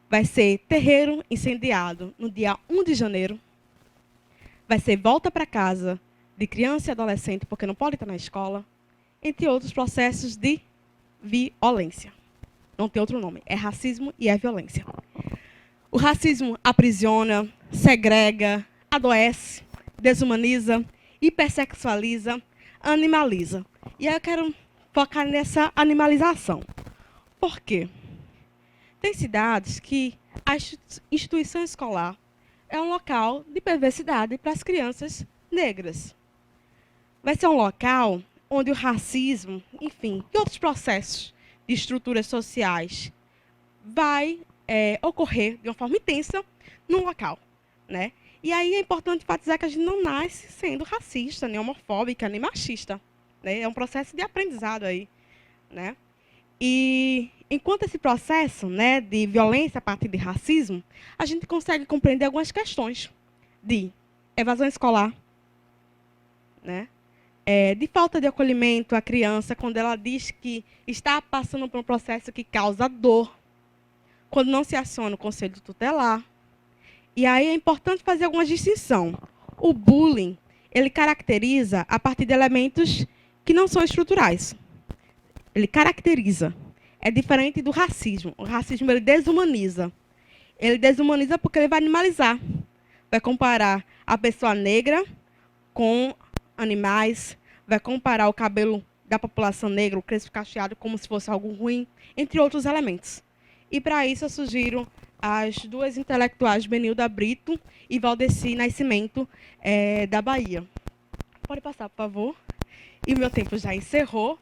B: vai ser terreiro incendiado no dia 1 de janeiro, vai ser volta para casa de criança e adolescente, porque não pode estar na escola, entre outros processos de violência. Não tem outro nome, é racismo e é violência. O racismo aprisiona, segrega, adoece, desumaniza, hipersexualiza, animaliza. E aí eu quero focar nessa animalização. Por quê? Tem cidades que a instituição escolar é um local de perversidade para as crianças negras. Vai ser um local onde o racismo, enfim, e outros processos de estruturas sociais vai ocorrer de uma forma intensa num local, né? E aí é importante enfatizar que a gente não nasce sendo racista, nem homofóbica, nem machista, né? É um processo de aprendizado aí, né? E enquanto esse processo, né, de violência a partir de racismo, a gente consegue compreender algumas questões de evasão escolar, né? De falta de acolhimento à criança quando ela diz que está passando por um processo que causa dor, quando não se aciona o conselho tutelar. E aí é importante fazer alguma distinção. O bullying, ele caracteriza a partir de elementos que não são estruturais. Ele caracteriza. É diferente do racismo. O racismo, ele desumaniza. Ele desumaniza porque ele vai animalizar. Vai comparar a pessoa negra com animais, vai comparar o cabelo da população negra, o crespo cacheado, como se fosse algo ruim, entre outros elementos. E, para isso, eu sugiro as duas intelectuais, Benilda Brito e Valdeci Nascimento, da Bahia. Pode passar, por favor. E o meu tempo já encerrou,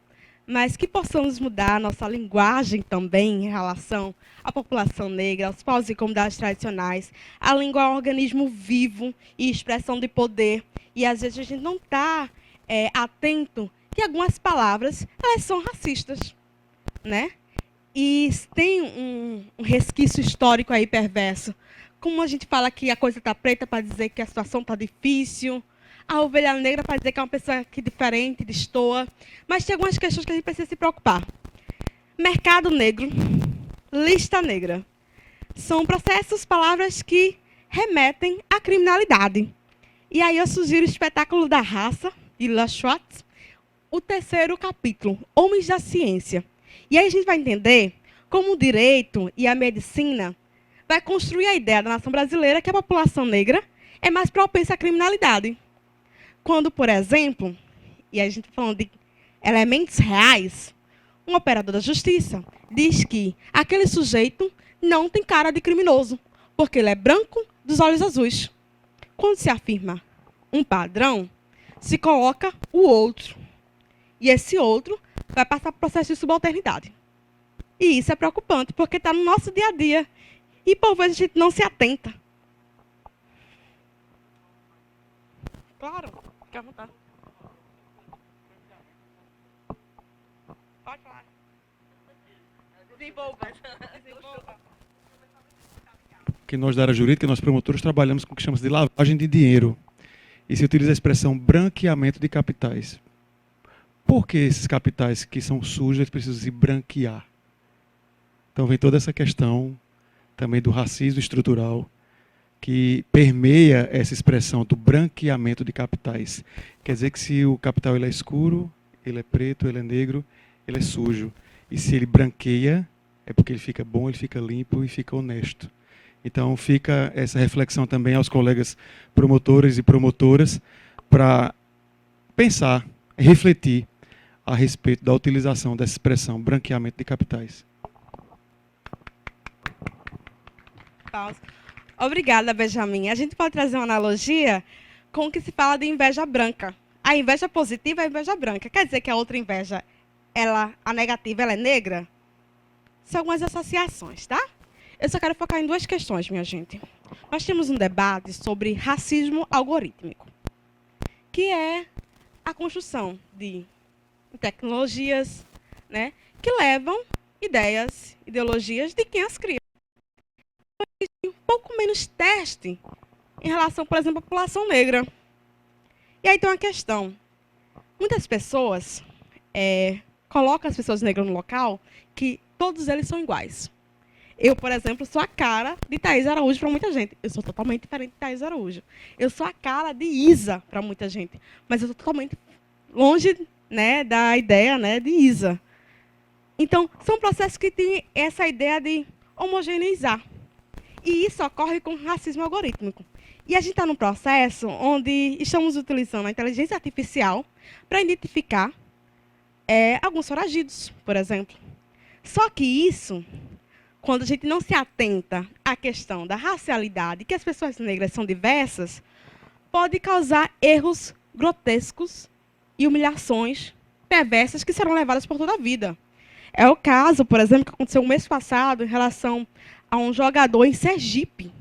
B: mas que possamos mudar a nossa linguagem também em relação à população negra, aos povos e comunidades tradicionais. A língua é um organismo vivo e expressão de poder, e às vezes a gente não está atento que algumas palavras elas são racistas, né? E tem um resquício histórico aí perverso. Como a gente fala que a coisa está preta para dizer que a situação está difícil, a ovelha negra para dizer que é uma pessoa que diferente, destoa. Mas tem algumas questões que a gente precisa se preocupar. Mercado negro, lista negra. São processos, palavras que remetem à criminalidade. E aí eu sugiro o Espetáculo da Raça, de La Schwartz, o terceiro capítulo, Homens da Ciência. E aí a gente vai entender como o direito e a medicina vai construir a ideia da nação brasileira que a população negra é mais propensa à criminalidade. Quando, por exemplo, e a gente está falando de elementos reais, um operador da justiça diz que aquele sujeito não tem cara de criminoso, porque ele é branco, dos olhos azuis. Quando se afirma um padrão, se coloca o outro. E esse outro vai passar por processo de subalternidade. E isso é preocupante, porque está no nosso dia a dia. E, por vezes, a gente não se atenta. Claro, fica à vontade. Pode falar. Desenvolva.
I: Que nós da área jurídica, nós promotores, trabalhamos com o que chamamos de lavagem de dinheiro. E se utiliza a expressão branqueamento de capitais. Por que esses capitais que são sujos, eles precisam se branquear? Então vem toda essa questão também do racismo estrutural, que permeia essa expressão do branqueamento de capitais. Quer dizer que se o capital ele é escuro, ele é preto, ele é negro, ele é sujo. E se ele branqueia, é porque ele fica bom, ele fica limpo e fica honesto. Então fica essa reflexão também aos colegas promotores e promotoras para pensar, refletir a respeito da utilização dessa expressão branqueamento de capitais.
B: Obrigada, Benjamin. A gente pode trazer uma analogia com o que se fala de inveja branca. A inveja positiva é a inveja branca. Quer dizer que a outra inveja, a negativa, ela é negra? São algumas associações, tá? Eu só quero focar em duas questões, minha gente. Nós temos um debate sobre racismo algorítmico, que é a construção de tecnologias, né, que levam ideias, ideologias de quem as cria. Um pouco menos teste em relação, por exemplo, à população negra. E aí tem uma questão. Muitas pessoas colocam as pessoas negras no local que todos eles são iguais. Eu, por exemplo, sou a cara de Thaís Araújo para muita gente. Eu sou totalmente diferente de Thaís Araújo. Eu sou a cara de Isa para muita gente. Mas eu sou totalmente longe, né, da ideia, né, de Isa. Então, são processos que têm essa ideia de homogeneizar. E isso ocorre com racismo algorítmico. E a gente está num processo onde estamos utilizando a inteligência artificial para identificar alguns foragidos, por exemplo. Só que isso, quando a gente não se atenta à questão da racialidade, que as pessoas negras são diversas, pode causar erros grotescos e humilhações perversas que serão levadas por toda a vida. É o caso, por exemplo, que aconteceu no mês passado em relação a um jogador em Sergipe.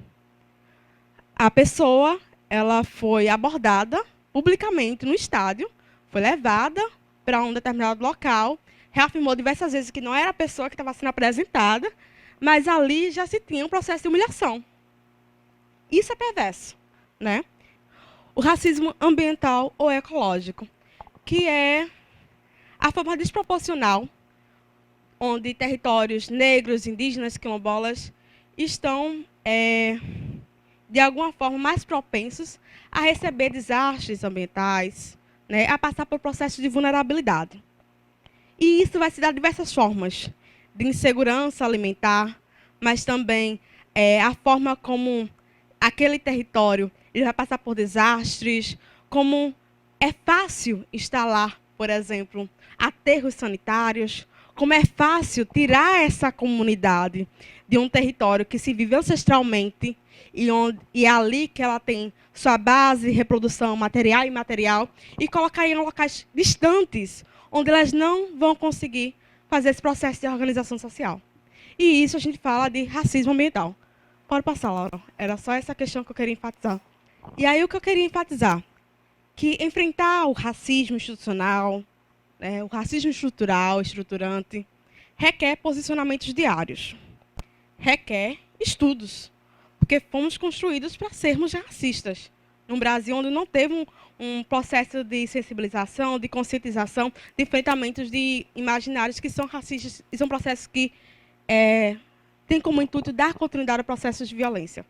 B: A pessoa, ela foi abordada publicamente no estádio, foi levada para um determinado local, reafirmou diversas vezes que não era a pessoa que estava sendo apresentada, mas ali já se tinha um processo de humilhação. Isso é perverso, né? O racismo ambiental ou ecológico, que é a forma desproporcional onde territórios negros, indígenas, quilombolas estão, de alguma forma, mais propensos a receber desastres ambientais, né, a passar por processos de vulnerabilidade. E isso vai se dar de diversas formas, de insegurança alimentar, mas também a forma como aquele território ele vai passar por desastres, como é fácil instalar, por exemplo, aterros sanitários, como é fácil tirar essa comunidade de um território que se vive ancestralmente e é ali que ela tem sua base, reprodução material e imaterial, e colocar em locais distantes, onde elas não vão conseguir fazer esse processo de organização social. E isso a gente fala de racismo ambiental. Pode passar, Laura. Era só essa questão que eu queria enfatizar. E aí o que eu queria enfatizar? Que enfrentar o racismo institucional, o racismo estrutural, estruturante, requer posicionamentos diários, requer estudos, porque fomos construídos para sermos racistas. Num Brasil onde não teve um processo de sensibilização, de conscientização, de enfrentamentos de imaginários que são racistas, e são processos que têm como intuito dar continuidade a processos de violência.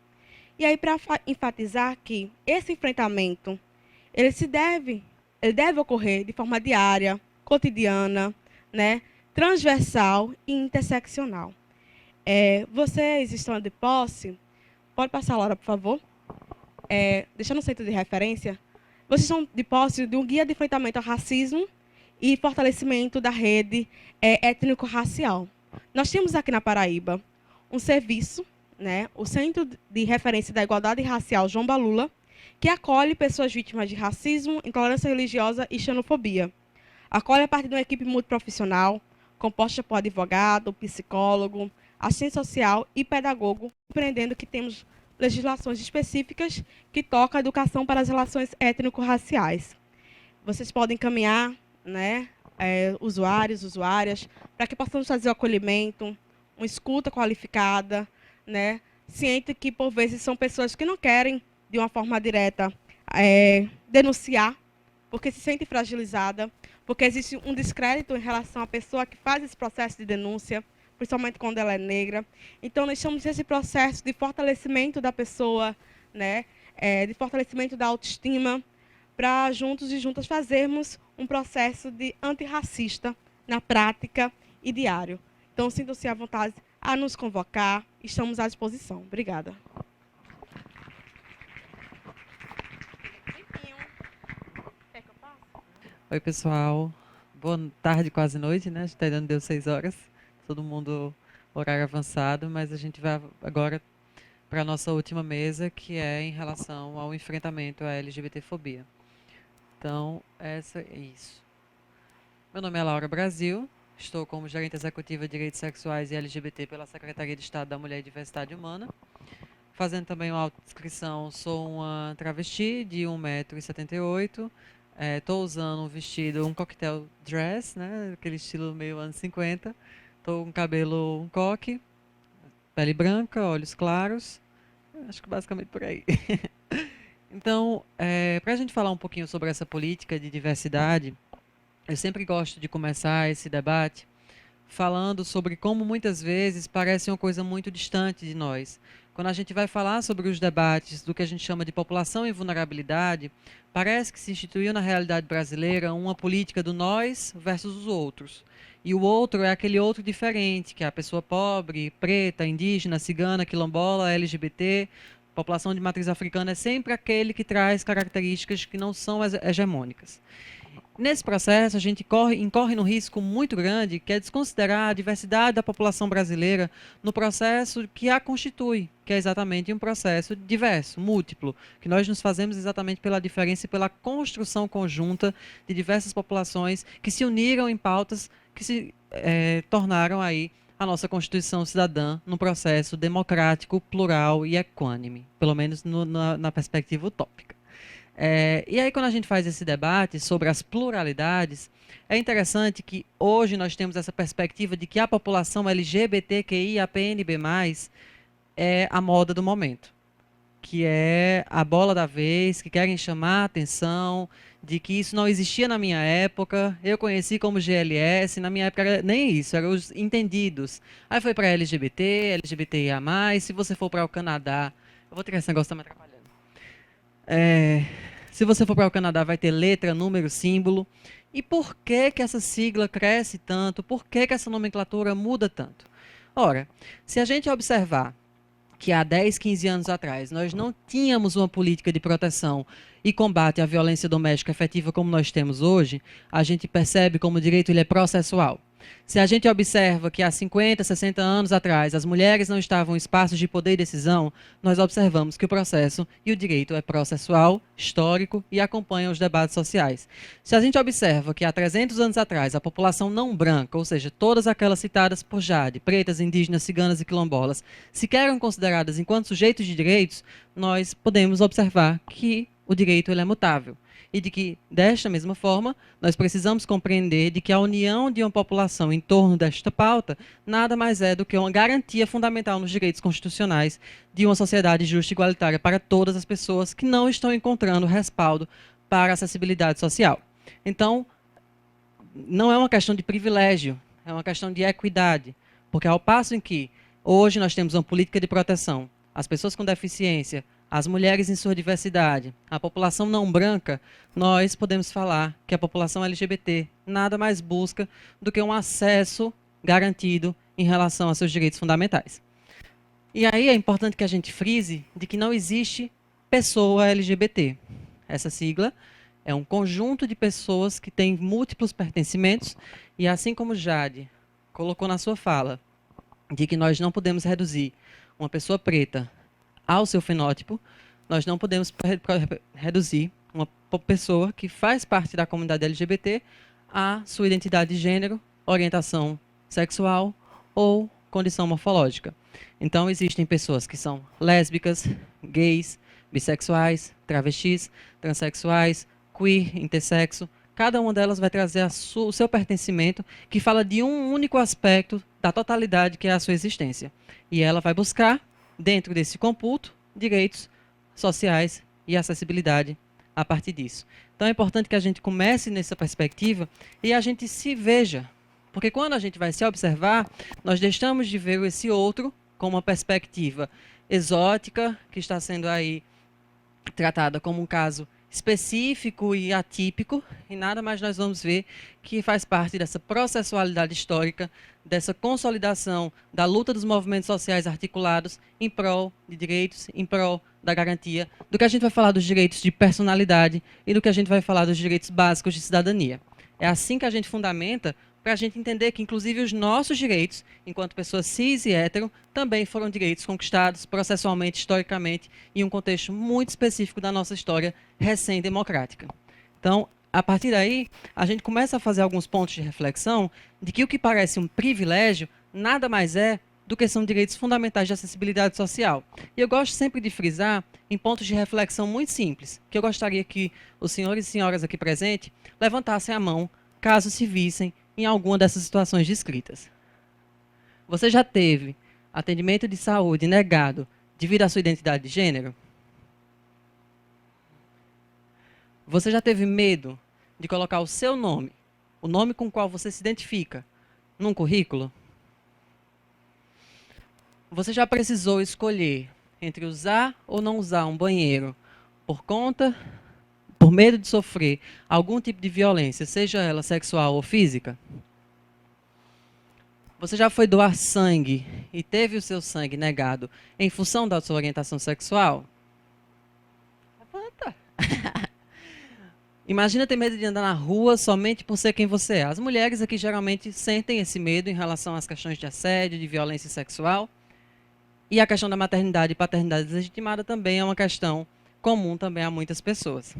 B: E aí, para enfatizar que esse enfrentamento ele deve ocorrer de forma diária, cotidiana, né, transversal e interseccional. Vocês estão de posse, pode passar a Laura, por favor? Deixando o centro de referência, vocês estão de posse de um guia de enfrentamento ao racismo e fortalecimento da rede étnico-racial. Nós temos aqui na Paraíba um serviço, né, o Centro de Referência da Igualdade Racial João Balula, que acolhe pessoas vítimas de racismo, intolerância religiosa e xenofobia. Acolhe a partir de uma equipe multiprofissional, composta por advogado, psicólogo, assistente social e pedagogo, compreendendo que temos legislações específicas que tocam a educação para as relações étnico-raciais. Vocês podem encaminhar, né, usuários, usuárias, para que possamos fazer o acolhimento, uma escuta qualificada, né, ciente que, por vezes, são pessoas que não querem, de uma forma direta, denunciar, porque se sente fragilizada, porque existe um descrédito em relação à pessoa que faz esse processo de denúncia, principalmente quando ela é negra. Então, nós estamos nesse processo de fortalecimento da pessoa, né, de fortalecimento da autoestima, para juntos e juntas fazermos um processo de antirracista na prática e diário. Então, sintam-se à vontade a nos convocar, estamos à disposição. Obrigada.
J: Oi, pessoal. Boa tarde, quase noite, né? Acho que ainda não deu 6 horas. Todo mundo horário avançado, mas a gente vai agora para a nossa última mesa, que é em relação ao enfrentamento à LGBTfobia. Então, é isso. Meu nome é Laura Brasil, estou como gerente executiva de Direitos Sexuais e LGBT pela Secretaria de Estado da Mulher e Diversidade Humana. Fazendo também uma autodescrição, sou uma travesti de 1,78 m. Estou usando um vestido, um cocktail dress, né? Aquele estilo meio anos 50. Estou com cabelo um coque, pele branca, olhos claros. Acho que basicamente por aí. Então, para a gente falar um pouquinho sobre essa política de diversidade, eu sempre gosto de começar esse debate falando sobre como muitas vezes parece uma coisa muito distante de nós. Quando a gente vai falar sobre os debates do que a gente chama de população e vulnerabilidade, parece que se instituiu na realidade brasileira uma política do nós versus os outros. E o outro é aquele outro diferente, que é a pessoa pobre, preta, indígena, cigana, quilombola, LGBT, população de matriz africana, é sempre aquele que traz características que não são hegemônicas. Nesse processo, a gente incorre num risco muito grande, que é desconsiderar a diversidade da população brasileira no processo que a constitui, que é exatamente um processo diverso, múltiplo, que nós nos fazemos exatamente pela diferença e pela construção conjunta de diversas populações que se uniram em pautas que se tornaram aí a nossa Constituição cidadã num processo democrático, plural e equânime, pelo menos na perspectiva utópica. E aí, quando a gente faz esse debate sobre as pluralidades, é interessante que hoje nós temos essa perspectiva de que a população LGBTQIAPNB+, é a moda do momento, que é a bola da vez, que querem chamar a atenção de que isso não existia na minha época, eu conheci como GLS, na minha época era nem isso, eram os entendidos. Aí foi para LGBT, LGBTIA+, se você for para o Canadá, eu vou tirar esse negócio, tá me atrapalhando. Se você for para o Canadá, vai ter letra, número, símbolo. E por que que essa sigla cresce tanto? Por que que essa nomenclatura muda tanto? Ora, se a gente observar que há 10, 15 anos atrás nós não tínhamos uma política de proteção e combate à violência doméstica efetiva como nós temos hoje, a gente percebe como o direito ele é processual. Se a gente observa que há 50, 60 anos atrás as mulheres não estavam em espaços de poder e decisão, nós observamos que o processo e o direito é processual, histórico e acompanha os debates sociais. Se a gente observa que há 300 anos atrás a população não branca, ou seja, todas aquelas citadas por Jade, pretas, indígenas, ciganas e quilombolas, sequer eram consideradas enquanto sujeitos de direitos, nós podemos observar que o direito ele é mutável. E de que, desta mesma forma, nós precisamos compreender de que a união de uma população em torno desta pauta nada mais é do que uma garantia fundamental nos direitos constitucionais de uma sociedade justa e igualitária para todas as pessoas que não estão encontrando respaldo para a acessibilidade social. Então, não é uma questão de privilégio, é uma questão de equidade, porque ao passo em que hoje nós temos uma política de proteção às pessoas com deficiência, as mulheres em sua diversidade, a população não branca, nós podemos falar que a população LGBT nada mais busca do que um acesso garantido em relação a seus direitos fundamentais. E aí é importante que a gente frise de que não existe pessoa LGBT. Essa sigla é um conjunto de pessoas que têm múltiplos pertencimentos e, assim como Jade colocou na sua fala, de que nós não podemos reduzir uma pessoa preta ao seu fenótipo, nós não podemos reduzir uma pessoa que faz parte da comunidade LGBT à sua identidade de gênero, orientação sexual ou condição morfológica. Então, existem pessoas que são lésbicas, gays, bissexuais, travestis, transexuais, queer, intersexo. Cada uma delas vai trazer o seu pertencimento, que fala de um único aspecto da totalidade que é a sua existência. E ela vai buscar, dentro desse computo, direitos sociais e acessibilidade a partir disso. Então é importante que a gente comece nessa perspectiva e a gente se veja. Porque quando a gente vai se observar, nós deixamos de ver esse outro com uma perspectiva exótica, que está sendo aí tratada como um caso específico e atípico, e nada mais nós vamos ver que faz parte dessa processualidade histórica, dessa consolidação da luta dos movimentos sociais articulados em prol de direitos, em prol da garantia, do que a gente vai falar dos direitos de personalidade e do que a gente vai falar dos direitos básicos de cidadania. É assim que a gente fundamenta, para a gente entender que, inclusive, os nossos direitos, enquanto pessoas cis e hétero, também foram direitos conquistados processualmente, historicamente, em um contexto muito específico da nossa história recém-democrática. Então, a partir daí, a gente começa a fazer alguns pontos de reflexão de que o que parece um privilégio nada mais é do que são direitos fundamentais de acessibilidade social. E eu gosto sempre de frisar em pontos de reflexão muito simples, que eu gostaria que os senhores e senhoras aqui presentes levantassem a mão, caso se vissem em alguma dessas situações descritas. Você já teve atendimento de saúde negado devido à sua identidade de gênero? Você já teve medo de colocar o seu nome, o nome com o qual você se identifica, num currículo? Você já precisou escolher entre usar ou não usar um banheiro por medo de sofrer algum tipo de violência, seja ela sexual ou física? Você já foi doar sangue e teve o seu sangue negado em função da sua orientação sexual? Levanta. Imagina ter medo de andar na rua somente por ser quem você é. As mulheres aqui geralmente sentem esse medo em relação às questões de assédio, de violência sexual. E a questão da maternidade e paternidade deslegitimada também é uma questão comum também a muitas pessoas.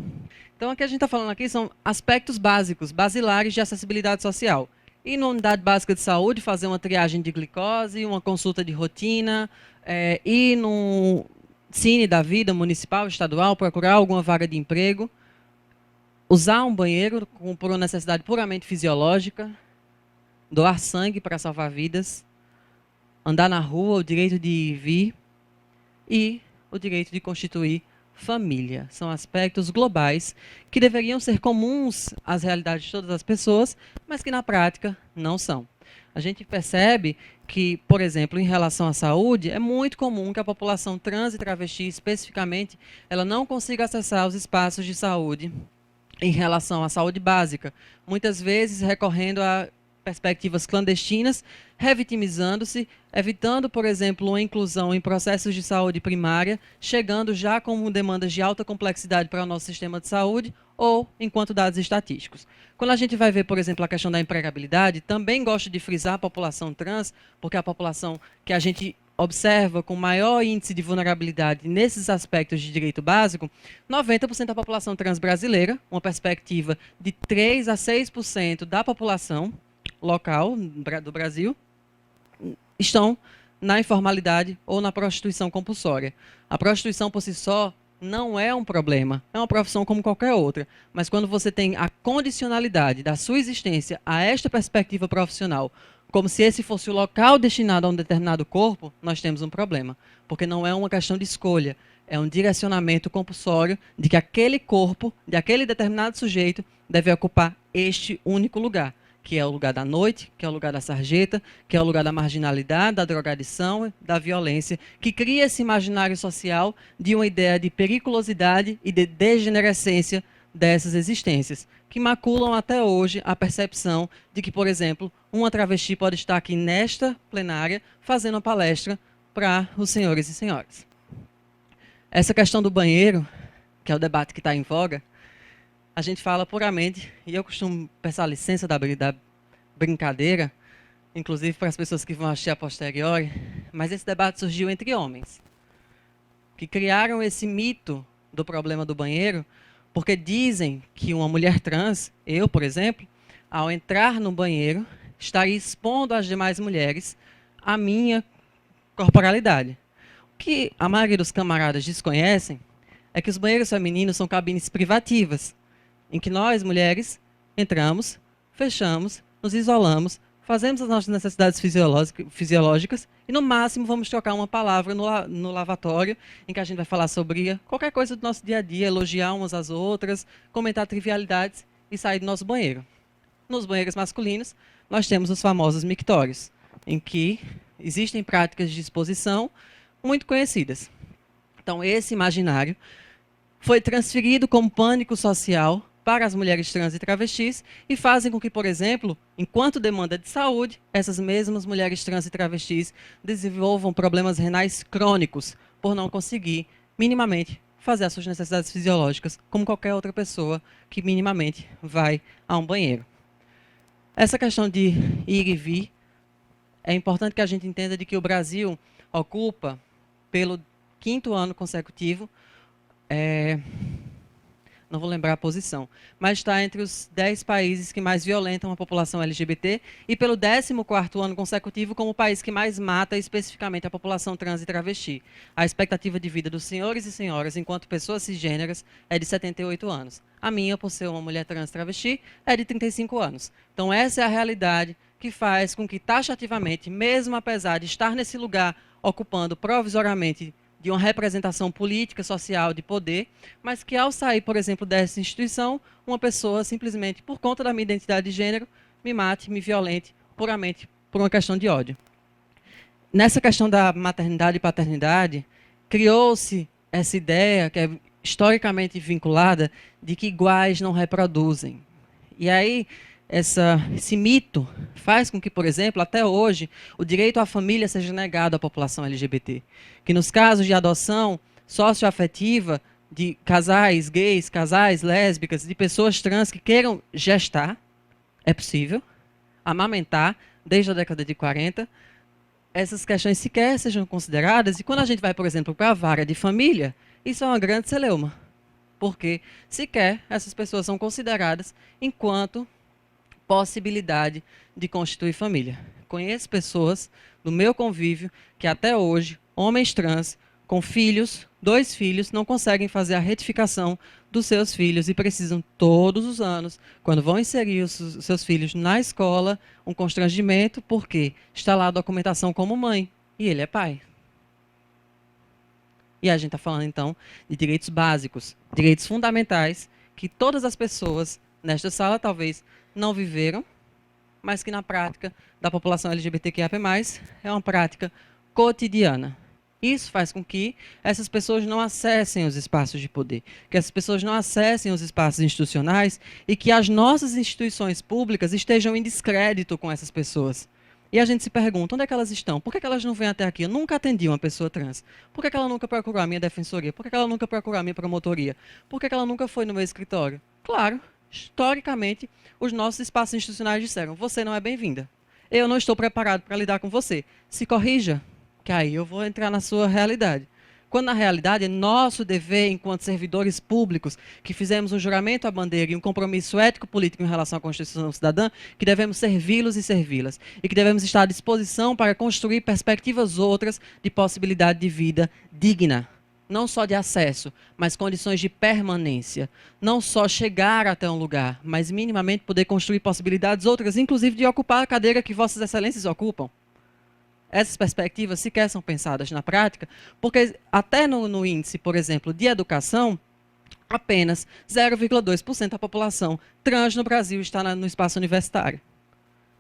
J: Então, o que a gente está falando aqui são aspectos básicos, basilares de acessibilidade social. Ir na unidade básica de saúde, fazer uma triagem de glicose, uma consulta de rotina, ir no Cine da vida municipal, estadual, procurar alguma vaga de emprego, usar um banheiro por uma necessidade puramente fisiológica, doar sangue para salvar vidas, andar na rua, o direito de ir e vir e o direito de constituir família. São aspectos globais que deveriam ser comuns às realidades de todas as pessoas, mas que na prática não são. A gente percebe que, por exemplo, em relação à saúde, é muito comum que a população trans e travesti, especificamente, ela não consiga acessar os espaços de saúde em relação à saúde básica, muitas vezes recorrendo a perspectivas clandestinas, revitimizando-se, evitando, por exemplo, uma inclusão em processos de saúde primária, chegando já com demandas de alta complexidade para o nosso sistema de saúde ou enquanto dados estatísticos. Quando a gente vai ver, por exemplo, a questão da empregabilidade, também gosto de frisar a população trans, porque é a população que a gente observa com maior índice de vulnerabilidade nesses aspectos de direito básico, 90% da população trans brasileira, uma perspectiva de 3 a 6% da população local do Brasil, estão na informalidade ou na prostituição compulsória. A prostituição por si só não é um problema, é uma profissão como qualquer outra, mas quando você tem a condicionalidade da sua existência a esta perspectiva profissional, como se esse fosse o local destinado a um determinado corpo, nós temos um problema, porque não é uma questão de escolha, é um direcionamento compulsório de que aquele corpo, de aquele determinado sujeito, deve ocupar este único lugar. que é o lugar da noite, que é o lugar da sarjeta, que é o lugar da marginalidade, da drogadição, da violência, que cria esse imaginário social de uma ideia de periculosidade e de degenerescência dessas existências, que maculam até hoje a percepção de que, por exemplo, uma travesti pode estar aqui nesta plenária fazendo uma palestra para os senhores e senhoras. Essa questão do banheiro, que é o debate que está em voga, a gente fala puramente, e eu costumo peçar licença da brincadeira, inclusive para as pessoas que vão assistir a posteriori, mas esse debate surgiu entre homens, que criaram esse mito do problema do banheiro, porque dizem que uma mulher trans, eu, por exemplo, ao entrar no banheiro, estaria expondo às demais mulheres a minha corporalidade. O que a maioria dos camaradas desconhecem é que os banheiros femininos são cabines privativas, em que nós, mulheres, entramos, fechamos, nos isolamos, fazemos as nossas necessidades fisiológicas e, no máximo, vamos trocar uma palavra no lavatório, em que a gente vai falar sobre qualquer coisa do nosso dia a dia, elogiar umas às outras, comentar trivialidades e sair do nosso banheiro. Nos banheiros masculinos, nós temos os famosos mictórios, em que existem práticas de exposição muito conhecidas. Então, esse imaginário foi transferido como pânico social para as mulheres trans e travestis e fazem com que, por exemplo, enquanto demanda de saúde, essas mesmas mulheres trans e travestis desenvolvam problemas renais crônicos por não conseguir minimamente fazer as suas necessidades fisiológicas como qualquer outra pessoa que minimamente vai a um banheiro. Essa questão de ir e vir, é importante que a gente entenda de que o Brasil ocupa, pelo 5º ano consecutivo, não vou lembrar a posição, mas está entre os 10 países que mais violentam a população LGBT e pelo 14º ano consecutivo como o país que mais mata especificamente a população trans e travesti. A expectativa de vida dos senhores e senhoras enquanto pessoas cisgêneras é de 78 anos. A minha, por ser uma mulher trans travesti, é de 35 anos. Então essa é a realidade que faz com que taxativamente, mesmo apesar de estar nesse lugar ocupando provisoriamente de uma representação política, social, de poder, mas que ao sair, por exemplo, dessa instituição, uma pessoa simplesmente, por conta da minha identidade de gênero, me mate, me violente, puramente por uma questão de ódio. Nessa questão da maternidade e paternidade, criou-se essa ideia, que é historicamente vinculada, de que iguais não reproduzem. E aí, esse mito faz com que, por exemplo, até hoje, o direito à família seja negado à população LGBT. Que nos casos de adoção socioafetiva de casais gays, casais lésbicas, de pessoas trans que queiram gestar, é possível, amamentar, desde a década de 40, essas questões sequer sejam consideradas. E quando a gente vai, por exemplo, para a vara de família, isso é uma grande celeuma. Porque sequer essas pessoas são consideradas enquanto possibilidade de constituir família. Conheço pessoas do meu convívio que até hoje, homens trans, com filhos, 2 filhos, não conseguem fazer a retificação dos seus filhos e precisam todos os anos, quando vão inserir os seus filhos na escola, um constrangimento, porque está lá a documentação como mãe e ele é pai. E a gente está falando, então, de direitos básicos, direitos fundamentais, que todas as pessoas nesta sala talvez não viveram, mas que na prática da população LGBTQIA+, é uma prática cotidiana. Isso faz com que essas pessoas não acessem os espaços de poder, que essas pessoas não acessem os espaços institucionais e que as nossas instituições públicas estejam em descrédito com essas pessoas. E a gente se pergunta, onde é que elas estão? Por que elas não vêm até aqui? Eu nunca atendi uma pessoa trans. Por que ela nunca procurou a minha defensoria? Por que ela nunca procurou a minha promotoria? Por que ela nunca foi no meu escritório? Claro, historicamente, os nossos espaços institucionais disseram, você não é bem-vinda. Eu não estou preparado para lidar com você. Se corrija, que aí eu vou entrar na sua realidade. Quando, na realidade, é nosso dever, enquanto servidores públicos, que fizemos um juramento à bandeira e um compromisso ético-político em relação à Constituição Cidadã, que devemos servi-los e servi-las. E que devemos estar à disposição para construir perspectivas outras de possibilidade de vida digna. Não só de acesso, mas condições de permanência. Não só chegar até um lugar, mas minimamente poder construir possibilidades outras, inclusive de ocupar a cadeira que Vossas Excelências ocupam. Essas perspectivas sequer são pensadas na prática, porque até no índice, por exemplo, de educação, apenas 0,2% da população trans no Brasil está no espaço universitário.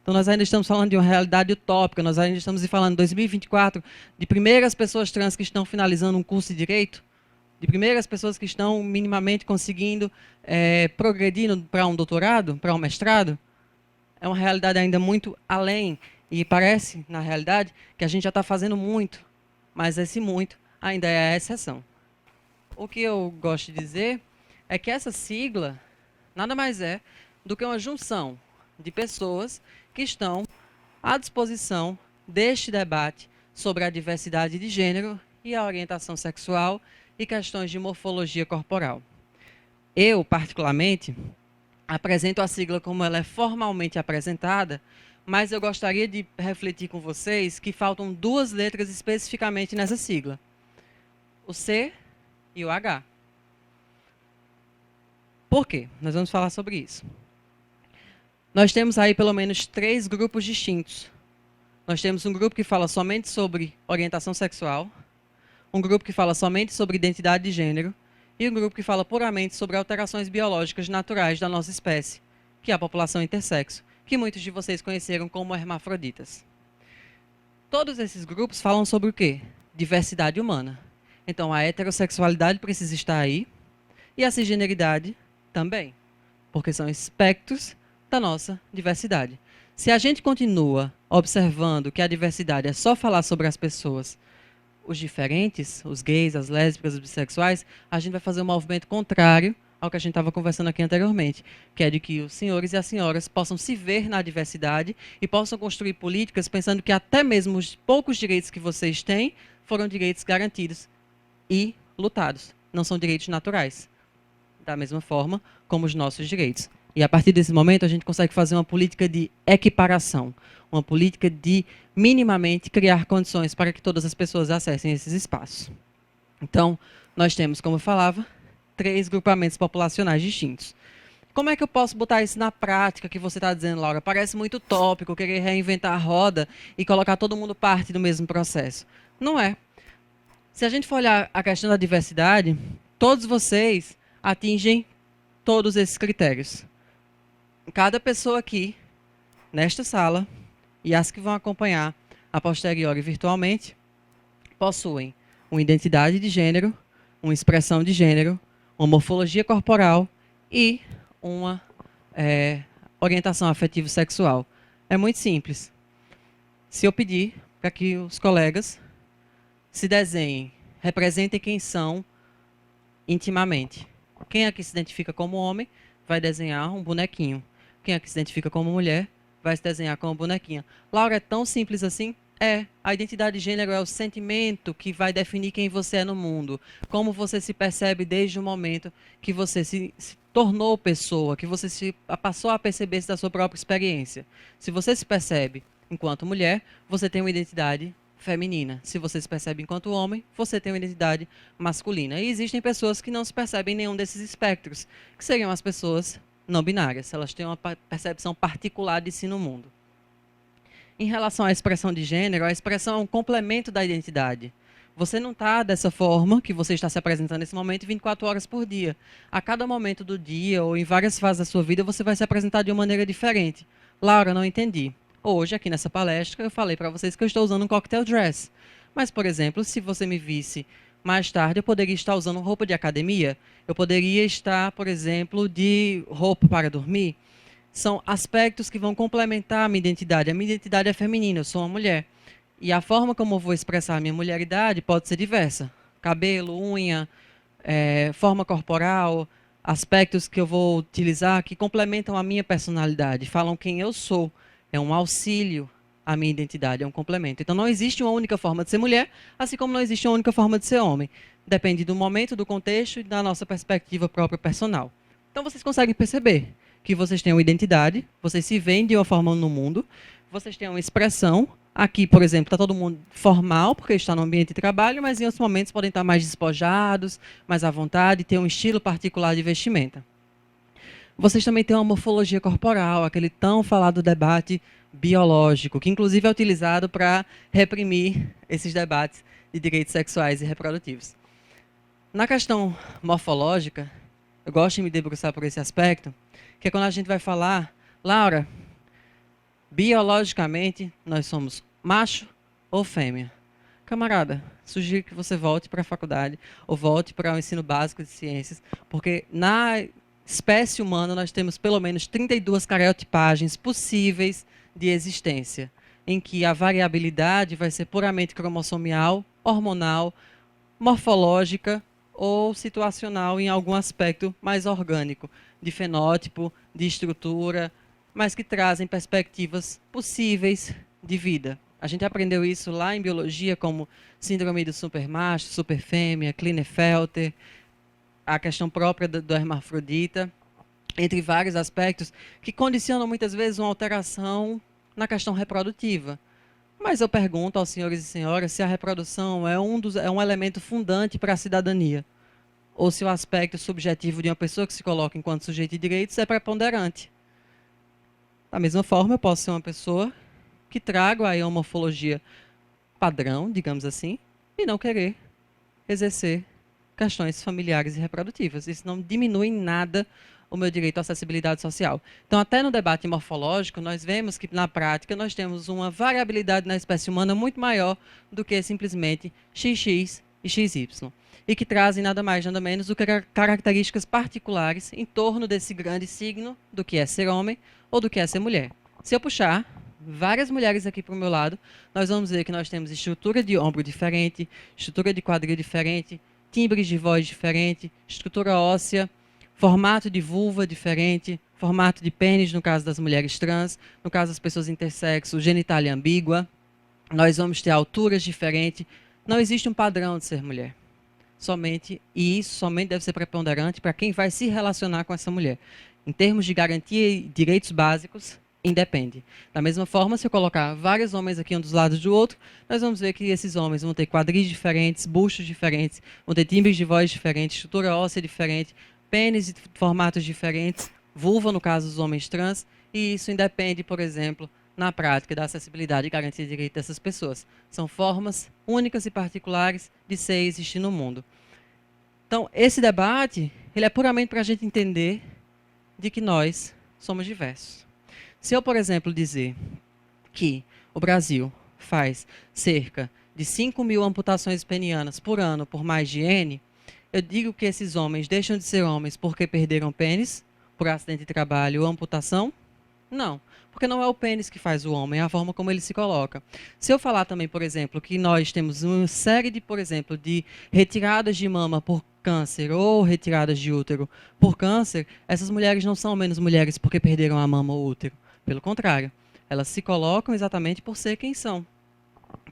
J: Então, nós ainda estamos falando de uma realidade utópica, nós ainda estamos falando em 2024 de primeiras pessoas trans que estão finalizando um curso de direito, de primeiras pessoas que estão minimamente conseguindo progredindo para um doutorado, para um mestrado. É uma realidade ainda muito além, e parece, na realidade, que a gente já está fazendo muito, mas esse muito ainda é a exceção. O que eu gosto de dizer é que essa sigla nada mais é do que uma junção de pessoas que estão à disposição deste debate sobre a diversidade de gênero e a orientação sexual e questões de morfologia corporal. Eu, particularmente, apresento a sigla como ela é formalmente apresentada, mas eu gostaria de refletir com vocês que faltam 2 letras especificamente nessa sigla: o C e o H. Por quê? Nós vamos falar sobre isso. Nós temos aí pelo menos 3 grupos distintos. Nós temos um grupo que fala somente sobre orientação sexual, um grupo que fala somente sobre identidade de gênero e um grupo que fala puramente sobre alterações biológicas naturais da nossa espécie, que é a população intersexo, que muitos de vocês conheceram como hermafroditas. Todos esses grupos falam sobre o quê? Diversidade humana. Então, a heterossexualidade precisa estar aí e a cisgeneridade também, porque são espectros da nossa diversidade. Se a gente continua observando que a diversidade é só falar sobre as pessoas, os diferentes, os gays, as lésbicas, os bissexuais, a gente vai fazer um movimento contrário ao que a gente estava conversando aqui anteriormente, que é de que os senhores e as senhoras possam se ver na diversidade e possam construir políticas pensando que até mesmo os poucos direitos que vocês têm foram direitos garantidos e lutados, não são direitos naturais, da mesma forma como os nossos direitos. E a partir desse momento a gente consegue fazer uma política de equiparação, uma política de minimamente criar condições para que todas as pessoas acessem esses espaços. Então, nós temos, como eu falava, 3 grupamentos populacionais distintos. Como é que eu posso botar isso na prática que você está dizendo, Laura? Parece muito utópico querer reinventar a roda e colocar todo mundo parte do mesmo processo. Não é. Se a gente for olhar a questão da diversidade, todos vocês atingem todos esses critérios. Cada pessoa aqui, nesta sala, e as que vão acompanhar a posteriori virtualmente, possuem uma identidade de gênero, uma expressão de gênero, uma morfologia corporal e uma orientação afetivo-sexual. É muito simples. Se eu pedir para que os colegas se desenhem, representem quem são intimamente. Quem aqui se identifica como homem vai desenhar um bonequinho. Quem aqui se identifica como mulher vai se desenhar como bonequinha. Laura, é tão simples assim? É. A identidade de gênero é o sentimento que vai definir quem você é no mundo. Como você se percebe desde o momento que você se tornou pessoa, que você passou a perceber-se da sua própria experiência. Se você se percebe enquanto mulher, você tem uma identidade feminina. Se você se percebe enquanto homem, você tem uma identidade masculina. E existem pessoas que não se percebem em nenhum desses espectros, que seriam as pessoas não binárias. Elas têm uma percepção particular de si no mundo. Em relação à expressão de gênero, a expressão é um complemento da identidade. Você não está dessa forma que você está se apresentando nesse momento 24 horas por dia. A cada momento do dia ou em várias fases da sua vida, você vai se apresentar de uma maneira diferente. Laura, não entendi. Hoje, aqui nessa palestra, eu falei para vocês que eu estou usando um cocktail dress. Mas, por exemplo, se você me visse mais tarde, eu poderia estar usando roupa de academia. Eu poderia estar, por exemplo, de roupa para dormir. São aspectos que vão complementar a minha identidade. A minha identidade é feminina, eu sou uma mulher. E a forma como eu vou expressar a minha mulheridade pode ser diversa. Cabelo, unha, forma corporal, aspectos que eu vou utilizar que complementam a minha personalidade, falam quem eu sou. É um auxílio à minha identidade, é um complemento. Então não existe uma única forma de ser mulher, assim como não existe uma única forma de ser homem. Depende do momento, do contexto e da nossa perspectiva própria personal. Então vocês conseguem perceber que vocês têm uma identidade, vocês se veem de uma forma no mundo, vocês têm uma expressão. Aqui, por exemplo, está todo mundo formal, porque está no ambiente de trabalho, mas em outros momentos podem estar mais despojados, mais à vontade, ter um estilo particular de vestimenta. Vocês também têm uma morfologia corporal, aquele tão falado debate biológico, que inclusive é utilizado para reprimir esses debates de direitos sexuais e reprodutivos. Na questão morfológica, eu gosto de me debruçar por esse aspecto, que é quando a gente vai falar, Laura, Biologicamente, nós somos macho ou fêmea. Camarada, sugiro que você volte para a faculdade ou volte para o ensino básico de ciências, porque na espécie humana nós temos pelo menos 32 cariotipagens possíveis de existência, em que a variabilidade vai ser puramente cromossomial, hormonal, morfológica ou situacional em algum aspecto mais orgânico, de fenótipo, de estrutura, mas que trazem perspectivas possíveis de vida. A gente aprendeu isso lá em biologia, como síndrome do supermacho, superfêmea, Klinefelter, a questão própria do hermafrodita, entre vários aspectos que condicionam muitas vezes uma alteração na questão reprodutiva. Mas eu pergunto aos senhores e senhoras se a reprodução é um elemento fundante para a cidadania, ou se o aspecto subjetivo de uma pessoa que se coloca enquanto sujeito de direitos é preponderante. Da mesma forma, eu posso ser uma pessoa que trago aí a morfologia padrão, digamos assim, e não querer exercer questões familiares e reprodutivas. Isso não diminui em nada o meu direito à acessibilidade social. Então, até no debate morfológico, nós vemos que, na prática, nós temos uma variabilidade na espécie humana muito maior do que simplesmente XX e XY, e que trazem nada mais, nada menos do que características particulares em torno desse grande signo do que é ser homem ou do que é ser mulher. Se eu puxar várias mulheres aqui para o meu lado, nós vamos ver que nós temos estrutura de ombro diferente, estrutura de quadril diferente, timbres de voz diferente, estrutura óssea, formato de vulva diferente, formato de pênis no caso das mulheres trans, no caso das pessoas intersexo, genitália ambígua. Nós vamos ter alturas diferentes. Não existe um padrão de ser mulher. E isso somente deve ser preponderante para quem vai se relacionar com essa mulher. Em termos de garantia e direitos básicos, independe. Da mesma forma, se eu colocar vários homens aqui um dos lados do outro, nós vamos ver que esses homens vão ter quadris diferentes, bustos diferentes, vão ter timbres de voz diferentes, estrutura óssea diferente, pênis de formatos diferentes, vulva no caso dos homens trans, e isso independe, por exemplo, na prática da acessibilidade e garantia de direito dessas pessoas. São formas únicas e particulares de ser e existir no mundo. Então, esse debate ele é puramente para a gente entender de que nós somos diversos. Se eu, por exemplo, dizer que o Brasil faz cerca de 5.000 amputações penianas por ano por mais de N, eu digo que esses homens deixam de ser homens porque perderam pênis, por acidente de trabalho ou amputação? Não, porque não é o pênis que faz o homem, é a forma como ele se coloca. Se eu falar também, por exemplo, que nós temos uma série de, por exemplo, de retiradas de mama por câncer ou retiradas de útero por câncer, essas mulheres não são menos mulheres porque perderam a mama ou o útero. Pelo contrário, elas se colocam exatamente por ser quem são.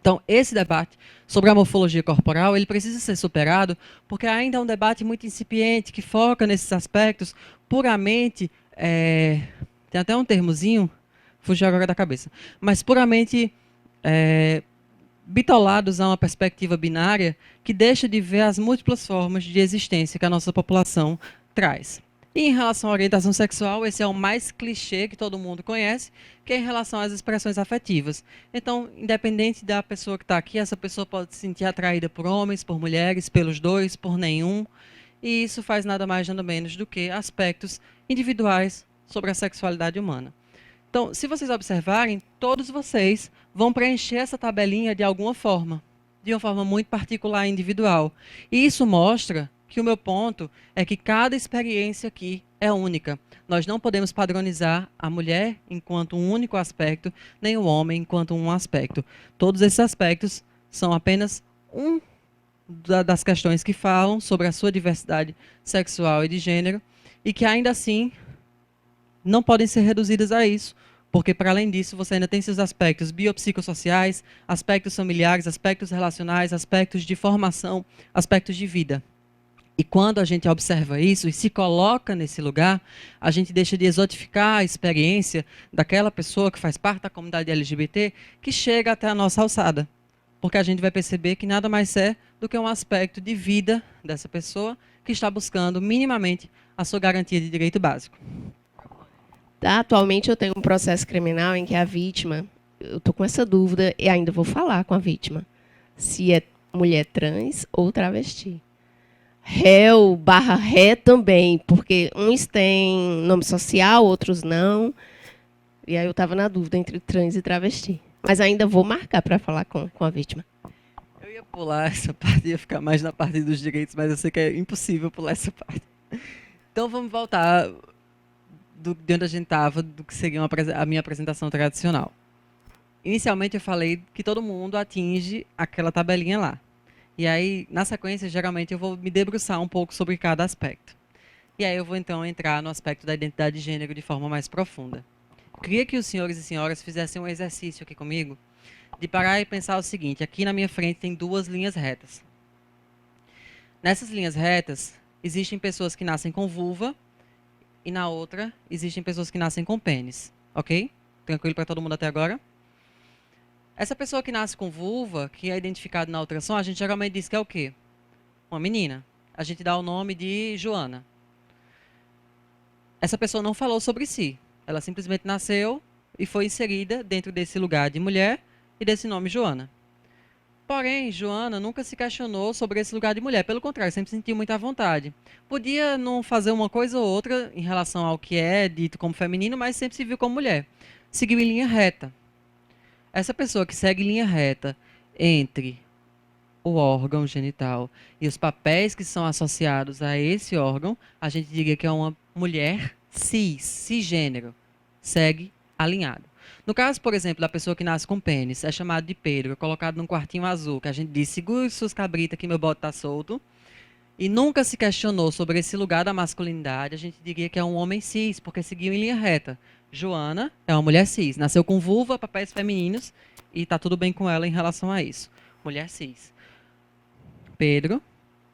J: Então, esse debate sobre a morfologia corporal, ele precisa ser superado porque ainda é um debate muito incipiente, que foca nesses aspectos puramente, tem até um termozinho, fugiu agora da cabeça, mas puramente bitolados a uma perspectiva binária que deixa de ver as múltiplas formas de existência que a nossa população traz. E em relação à orientação sexual, esse é o mais clichê que todo mundo conhece, que é em relação às expressões afetivas. Então, independente da pessoa que está aqui, essa pessoa pode se sentir atraída por homens, por mulheres, pelos dois, por nenhum. E isso faz nada mais, nada menos do que aspectos individuais sobre a sexualidade humana. Então, se vocês observarem, todos vocês vão preencher essa tabelinha de alguma forma, de uma forma muito particular e individual. E isso mostra que o meu ponto é que cada experiência aqui é única. Nós não podemos padronizar a mulher enquanto um único aspecto, nem o homem enquanto um aspecto. Todos esses aspectos são apenas das questões que falam sobre a sua diversidade sexual e de gênero, e que ainda assim não podem ser reduzidas a isso, porque para além disso você ainda tem seus aspectos biopsicossociais, aspectos familiares, aspectos relacionais, aspectos de formação, aspectos de vida. E quando a gente observa isso e se coloca nesse lugar, a gente deixa de exotificar a experiência daquela pessoa que faz parte da comunidade LGBT que chega até a nossa alçada. Porque a gente vai perceber que nada mais é do que um aspecto de vida dessa pessoa que está buscando minimamente a sua garantia de direito básico.
K: Atualmente eu tenho um processo criminal em que a vítima, eu estou com essa dúvida e ainda vou falar com a vítima, se é mulher trans ou travesti. Réu / ré também, porque uns têm nome social, outros não. E aí eu estava na dúvida entre trans e travesti. Mas ainda vou marcar para falar com a vítima.
J: Eu ia pular essa parte, ia ficar mais na parte dos direitos, mas eu sei que é impossível pular essa parte. Então vamos voltar de onde a gente estava, do que seria a minha apresentação tradicional. Inicialmente eu falei que todo mundo atinge aquela tabelinha lá. E aí, na sequência, geralmente eu vou me debruçar um pouco sobre cada aspecto. E aí eu vou então entrar no aspecto da identidade de gênero de forma mais profunda. Queria que os senhores e senhoras fizessem um exercício aqui comigo, de parar e pensar o seguinte: aqui na minha frente tem 2 linhas retas. Nessas linhas retas, existem pessoas que nascem com vulva, e na outra, existem pessoas que nascem com pênis. Ok? Tranquilo para todo mundo até agora? Essa pessoa que nasce com vulva, que é identificada na ultrassom, a gente geralmente diz que é o quê? Uma menina. A gente dá o nome de Joana. Essa pessoa não falou sobre si. Ela simplesmente nasceu e foi inserida dentro desse lugar de mulher e desse nome Joana. Porém, Joana nunca se questionou sobre esse lugar de mulher. Pelo contrário, sempre sentiu muita vontade. Podia não fazer uma coisa ou outra em relação ao que é dito como feminino, mas sempre se viu como mulher. Seguiu em linha reta. Essa pessoa que segue linha reta entre o órgão genital e os papéis que são associados a esse órgão, a gente diria que é uma mulher cisgênero, segue alinhado. No caso, por exemplo, da pessoa que nasce com pênis, é chamado de Pedro, é colocado num quartinho azul, que a gente diz: segure suas cabritas que meu bote tá solto, e nunca se questionou sobre esse lugar da masculinidade, a gente diria que é um homem cis, porque seguiu em linha reta. Joana é uma mulher cis, nasceu com vulva, papéis femininos, e tá tudo bem com ela em relação a isso. Mulher cis. Pedro,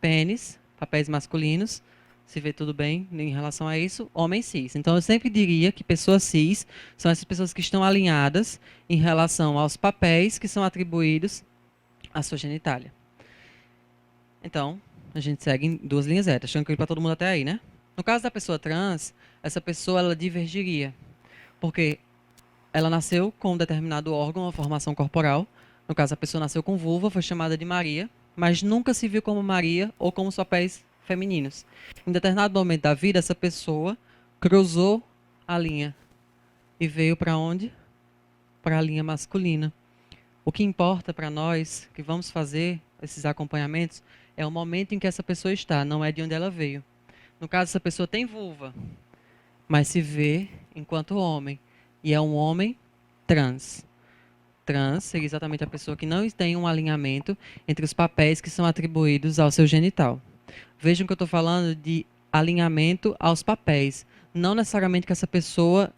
J: pênis, papéis masculinos, se vê tudo bem em relação a isso, homem cis. Então, eu sempre diria que pessoas cis são essas pessoas que estão alinhadas em relação aos papéis que são atribuídos à sua genitália. Então, a gente segue em 2 linhas retas, tranquilo para todo mundo até aí, né? No caso da pessoa trans, essa pessoa ela divergiria, porque ela nasceu com um determinado órgão, uma formação corporal. No caso, a pessoa nasceu com vulva, foi chamada de Maria, mas nunca se viu como Maria ou como os papéis femininos. Em determinado momento da vida, essa pessoa cruzou a linha e veio para onde? Para a linha masculina. O que importa para nós, que vamos fazer esses acompanhamentos, é o momento em que essa pessoa está, não é de onde ela veio. No caso, essa pessoa tem vulva, mas se vê enquanto homem, e é um homem trans. Trans seria exatamente a pessoa que não tem um alinhamento entre os papéis que são atribuídos ao seu genital. Vejam que eu estou falando de alinhamento aos papéis, não necessariamente que essa pessoa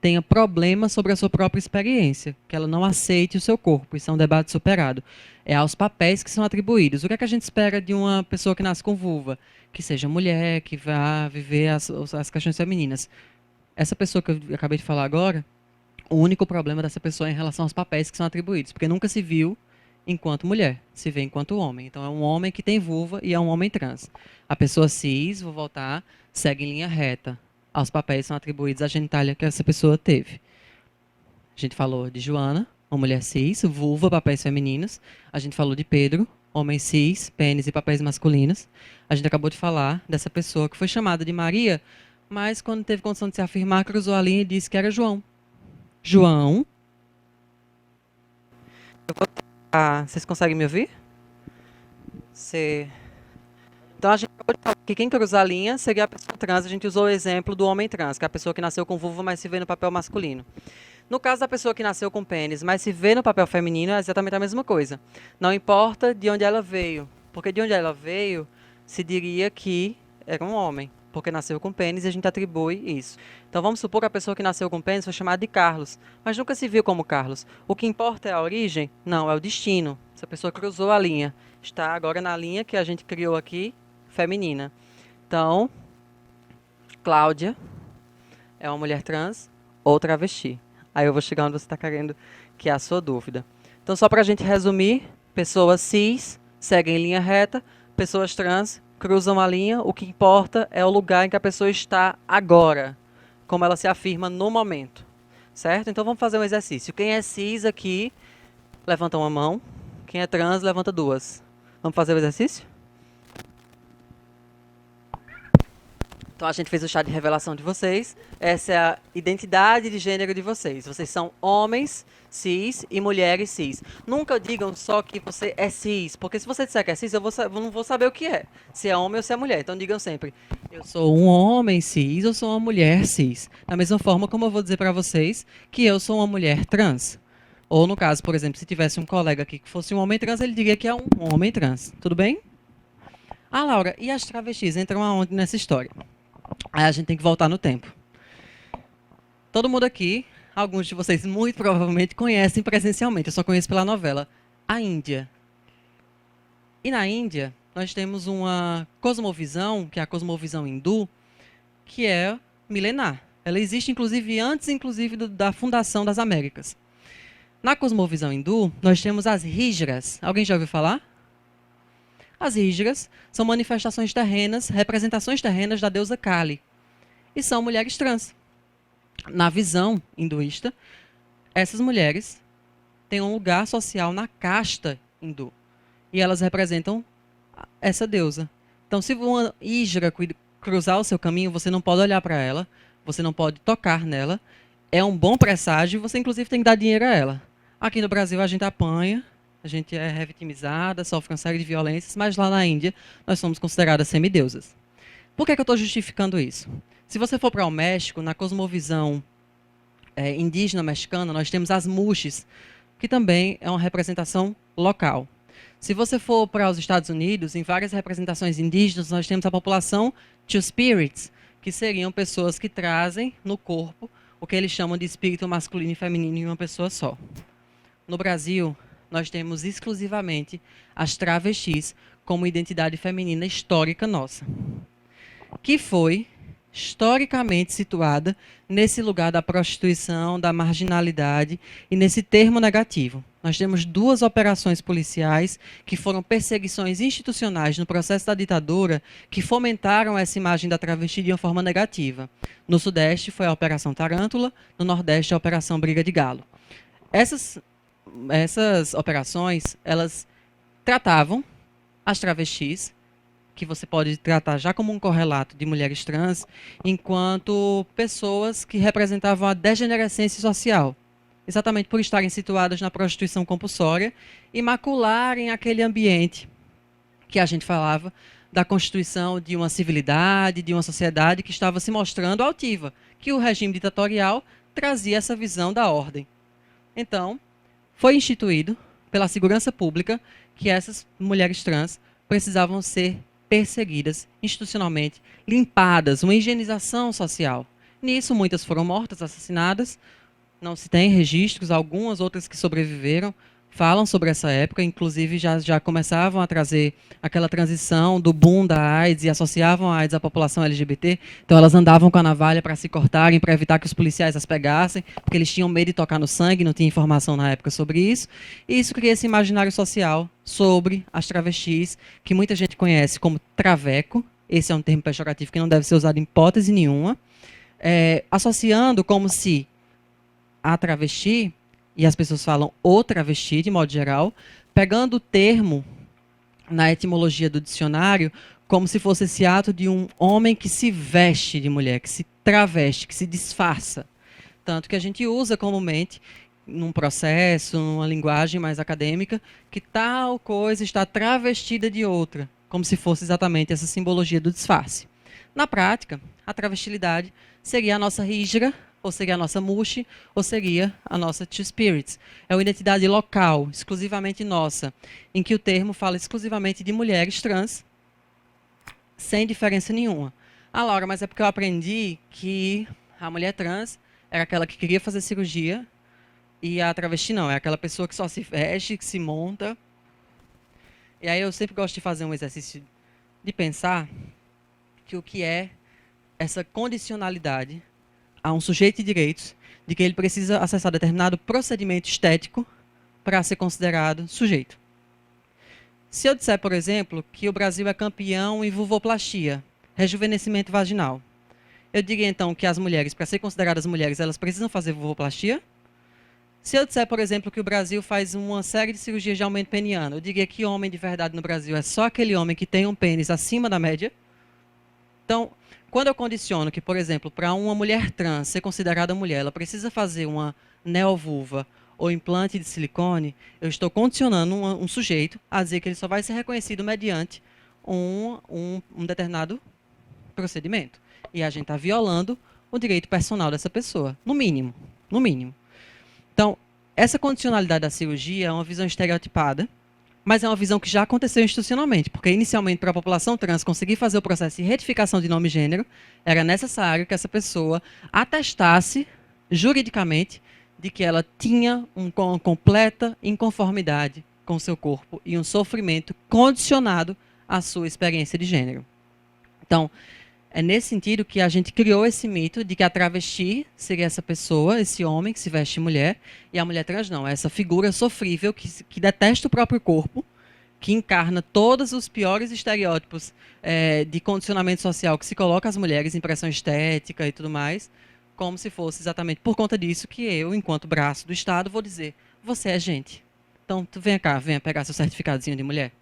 J: tenha problema sobre a sua própria experiência, que ela não aceite o seu corpo, isso é um debate superado. É aos papéis que são atribuídos. O que é que a gente espera de uma pessoa que nasce com vulva? Que seja mulher, que vá viver as questões femininas. Essa pessoa que eu acabei de falar agora, o único problema dessa pessoa é em relação aos papéis que são atribuídos, porque nunca se viu enquanto mulher, se vê enquanto homem. Então é um homem que tem vulva e é um homem trans. A pessoa cis, vou voltar, segue em linha reta aos papéis que são atribuídos à genitália que essa pessoa teve. A gente falou de Joana, uma mulher cis, vulva, papéis femininos. A gente falou de Pedro, homem cis, pênis e papéis masculinos. A gente acabou de falar dessa pessoa que foi chamada de Maria, mas quando teve condição de se afirmar, cruzou a linha e disse que era João. João. Eu vou tentar. Vocês conseguem me ouvir? Então a gente acabou de falar que quem cruzar a linha seria a pessoa trans. A gente usou o exemplo do homem trans, que é a pessoa que nasceu com vulva, mas se vê no papel masculino. No caso da pessoa que nasceu com pênis, mas se vê no papel feminino, é exatamente a mesma coisa. Não importa de onde ela veio, porque de onde ela veio, se diria que era um homem, porque nasceu com pênis e a gente atribui isso. Então vamos supor que a pessoa que nasceu com pênis foi chamada de Carlos, mas nunca se viu como Carlos. O que importa é a origem? Não, é o destino. Essa pessoa cruzou a linha, está agora na linha que a gente criou aqui, feminina. Então, Cláudia é uma mulher trans ou travesti. Aí eu vou chegar onde você está querendo, que é a sua dúvida. Então, só para a gente resumir, pessoas cis seguem em linha reta, pessoas trans cruzam a linha, o que importa é o lugar em que a pessoa está agora, como ela se afirma no momento, certo? Então, vamos fazer um exercício. Quem é cis aqui, levanta uma mão. Quem é trans, levanta 2. Vamos fazer o exercício? Então a gente fez o chá de revelação de vocês. Essa é a identidade de gênero de vocês. Vocês são homens cis e mulheres cis. Nunca digam só que você é cis, porque se você disser que é cis, eu não vou saber o que é. Se é homem ou se é mulher. Então digam sempre, eu sou um homem cis ou sou uma mulher cis. Da mesma forma como eu vou dizer para vocês que eu sou uma mulher trans. Ou no caso, por exemplo, se tivesse um colega aqui que fosse um homem trans, ele diria que é um homem trans. Tudo bem? Ah, Laura, e as travestis entram aonde nessa história? Aí a gente tem que voltar no tempo. Todo mundo aqui, alguns de vocês muito provavelmente conhecem presencialmente, eu só conheço pela novela, a Índia. E na Índia, nós temos uma cosmovisão, que é a cosmovisão hindu, que é milenar. Ela existe, inclusive, antes da fundação das Américas. Na cosmovisão hindu, nós temos as hijras. Alguém já ouviu falar? As hijras são manifestações terrenas, representações terrenas da deusa Kali. E são mulheres trans. Na visão hinduísta, essas mulheres têm um lugar social na casta hindu. E elas representam essa deusa. Então, se uma hijra cruzar o seu caminho, você não pode olhar para ela, você não pode tocar nela. É um bom presságio e você, inclusive, tem que dar dinheiro a ela. Aqui no Brasil, a gente apanha. A gente é revitimizada, sofre uma série de violências, mas lá na Índia nós somos consideradas semideusas. Por que eu estou justificando isso? Se você for para o México, na cosmovisão indígena mexicana, nós temos as muxes, que também é uma representação local. Se você for para os Estados Unidos, em várias representações indígenas, nós temos a população Two Spirits, que seriam pessoas que trazem no corpo o que eles chamam de espírito masculino e feminino em uma pessoa só. No Brasil, nós temos exclusivamente as travestis como identidade feminina histórica nossa, que foi historicamente situada nesse lugar da prostituição, da marginalidade e nesse termo negativo. Nós temos 2 operações policiais que foram perseguições institucionais no processo da ditadura que fomentaram essa imagem da travesti de uma forma negativa. No Sudeste foi a Operação Tarântula, no Nordeste a Operação Briga de Galo. Essas operações, elas tratavam as travestis, que você pode tratar já como um correlato de mulheres trans, enquanto pessoas que representavam a degenerescência social, exatamente por estarem situadas na prostituição compulsória e macularem aquele ambiente que a gente falava da constituição de uma civilidade, de uma sociedade que estava se mostrando altiva, que o regime ditatorial trazia essa visão da ordem. Então, foi instituído pela segurança pública que essas mulheres trans precisavam ser perseguidas institucionalmente, limpadas, uma higienização social. Nisso, muitas foram mortas, assassinadas, não se tem registros, algumas outras que sobreviveram falam sobre essa época, inclusive já começavam a trazer aquela transição do boom da AIDS e associavam a AIDS à população LGBT, então elas andavam com a navalha para se cortarem, para evitar que os policiais as pegassem, porque eles tinham medo de tocar no sangue, não tinha informação na época sobre isso, e isso cria esse imaginário social sobre as travestis, que muita gente conhece como traveco, esse é um termo pejorativo que não deve ser usado em hipótese nenhuma, associando como se a travesti, e as pessoas falam o travesti, de modo geral, pegando o termo na etimologia do dicionário como se fosse esse ato de um homem que se veste de mulher, que se traveste, que se disfarça. Tanto que a gente usa comumente, num processo, numa linguagem mais acadêmica, que tal coisa está travestida de outra, como se fosse exatamente essa simbologia do disfarce. Na prática, a travestilidade seria a nossa hijra, ou seria a nossa muxe, ou seria a nossa Two Spirits. É uma identidade local, exclusivamente nossa, em que o termo fala exclusivamente de mulheres trans, sem diferença nenhuma. Ah, Laura, mas é porque eu aprendi que a mulher trans era aquela que queria fazer cirurgia, e a travesti não, é aquela pessoa que só se veste, que se monta. E aí eu sempre gosto de fazer um exercício de pensar que o que é essa condicionalidade a um sujeito de direitos de que ele precisa acessar determinado procedimento estético para ser considerado sujeito. Se eu disser, por exemplo, que o Brasil é campeão em vulvoplastia, rejuvenescimento vaginal, eu diria então que as mulheres, para ser consideradas mulheres, elas precisam fazer vulvoplastia? Se eu disser, por exemplo, que o Brasil faz uma série de cirurgias de aumento peniano, eu diria que homem de verdade no Brasil é só aquele homem que tem um pênis acima da média? Então, quando eu condiciono que, por exemplo, para uma mulher trans ser considerada mulher, ela precisa fazer uma neovulva ou implante de silicone, eu estou condicionando um sujeito a dizer que ele só vai ser reconhecido mediante um determinado procedimento. E a gente está violando o direito personal dessa pessoa, no mínimo. No mínimo. Então, essa condicionalidade da cirurgia é uma visão estereotipada, mas é uma visão que já aconteceu institucionalmente, porque inicialmente para a população trans conseguir fazer o processo de retificação de nome e gênero, era necessário que essa pessoa atestasse juridicamente de que ela tinha uma completa inconformidade com o seu corpo e um sofrimento condicionado à sua experiência de gênero. Então, é nesse sentido que a gente criou esse mito de que a travesti seria essa pessoa, esse homem que se veste mulher, e a mulher trans não, é essa figura sofrível que detesta o próprio corpo, que encarna todos os piores estereótipos de condicionamento social que se coloca às mulheres, impressão estética e tudo mais, como se fosse exatamente por conta disso que eu, enquanto braço do Estado, vou dizer, você é gente. Então, tu venha cá, venha pegar seu certificadozinho de mulher.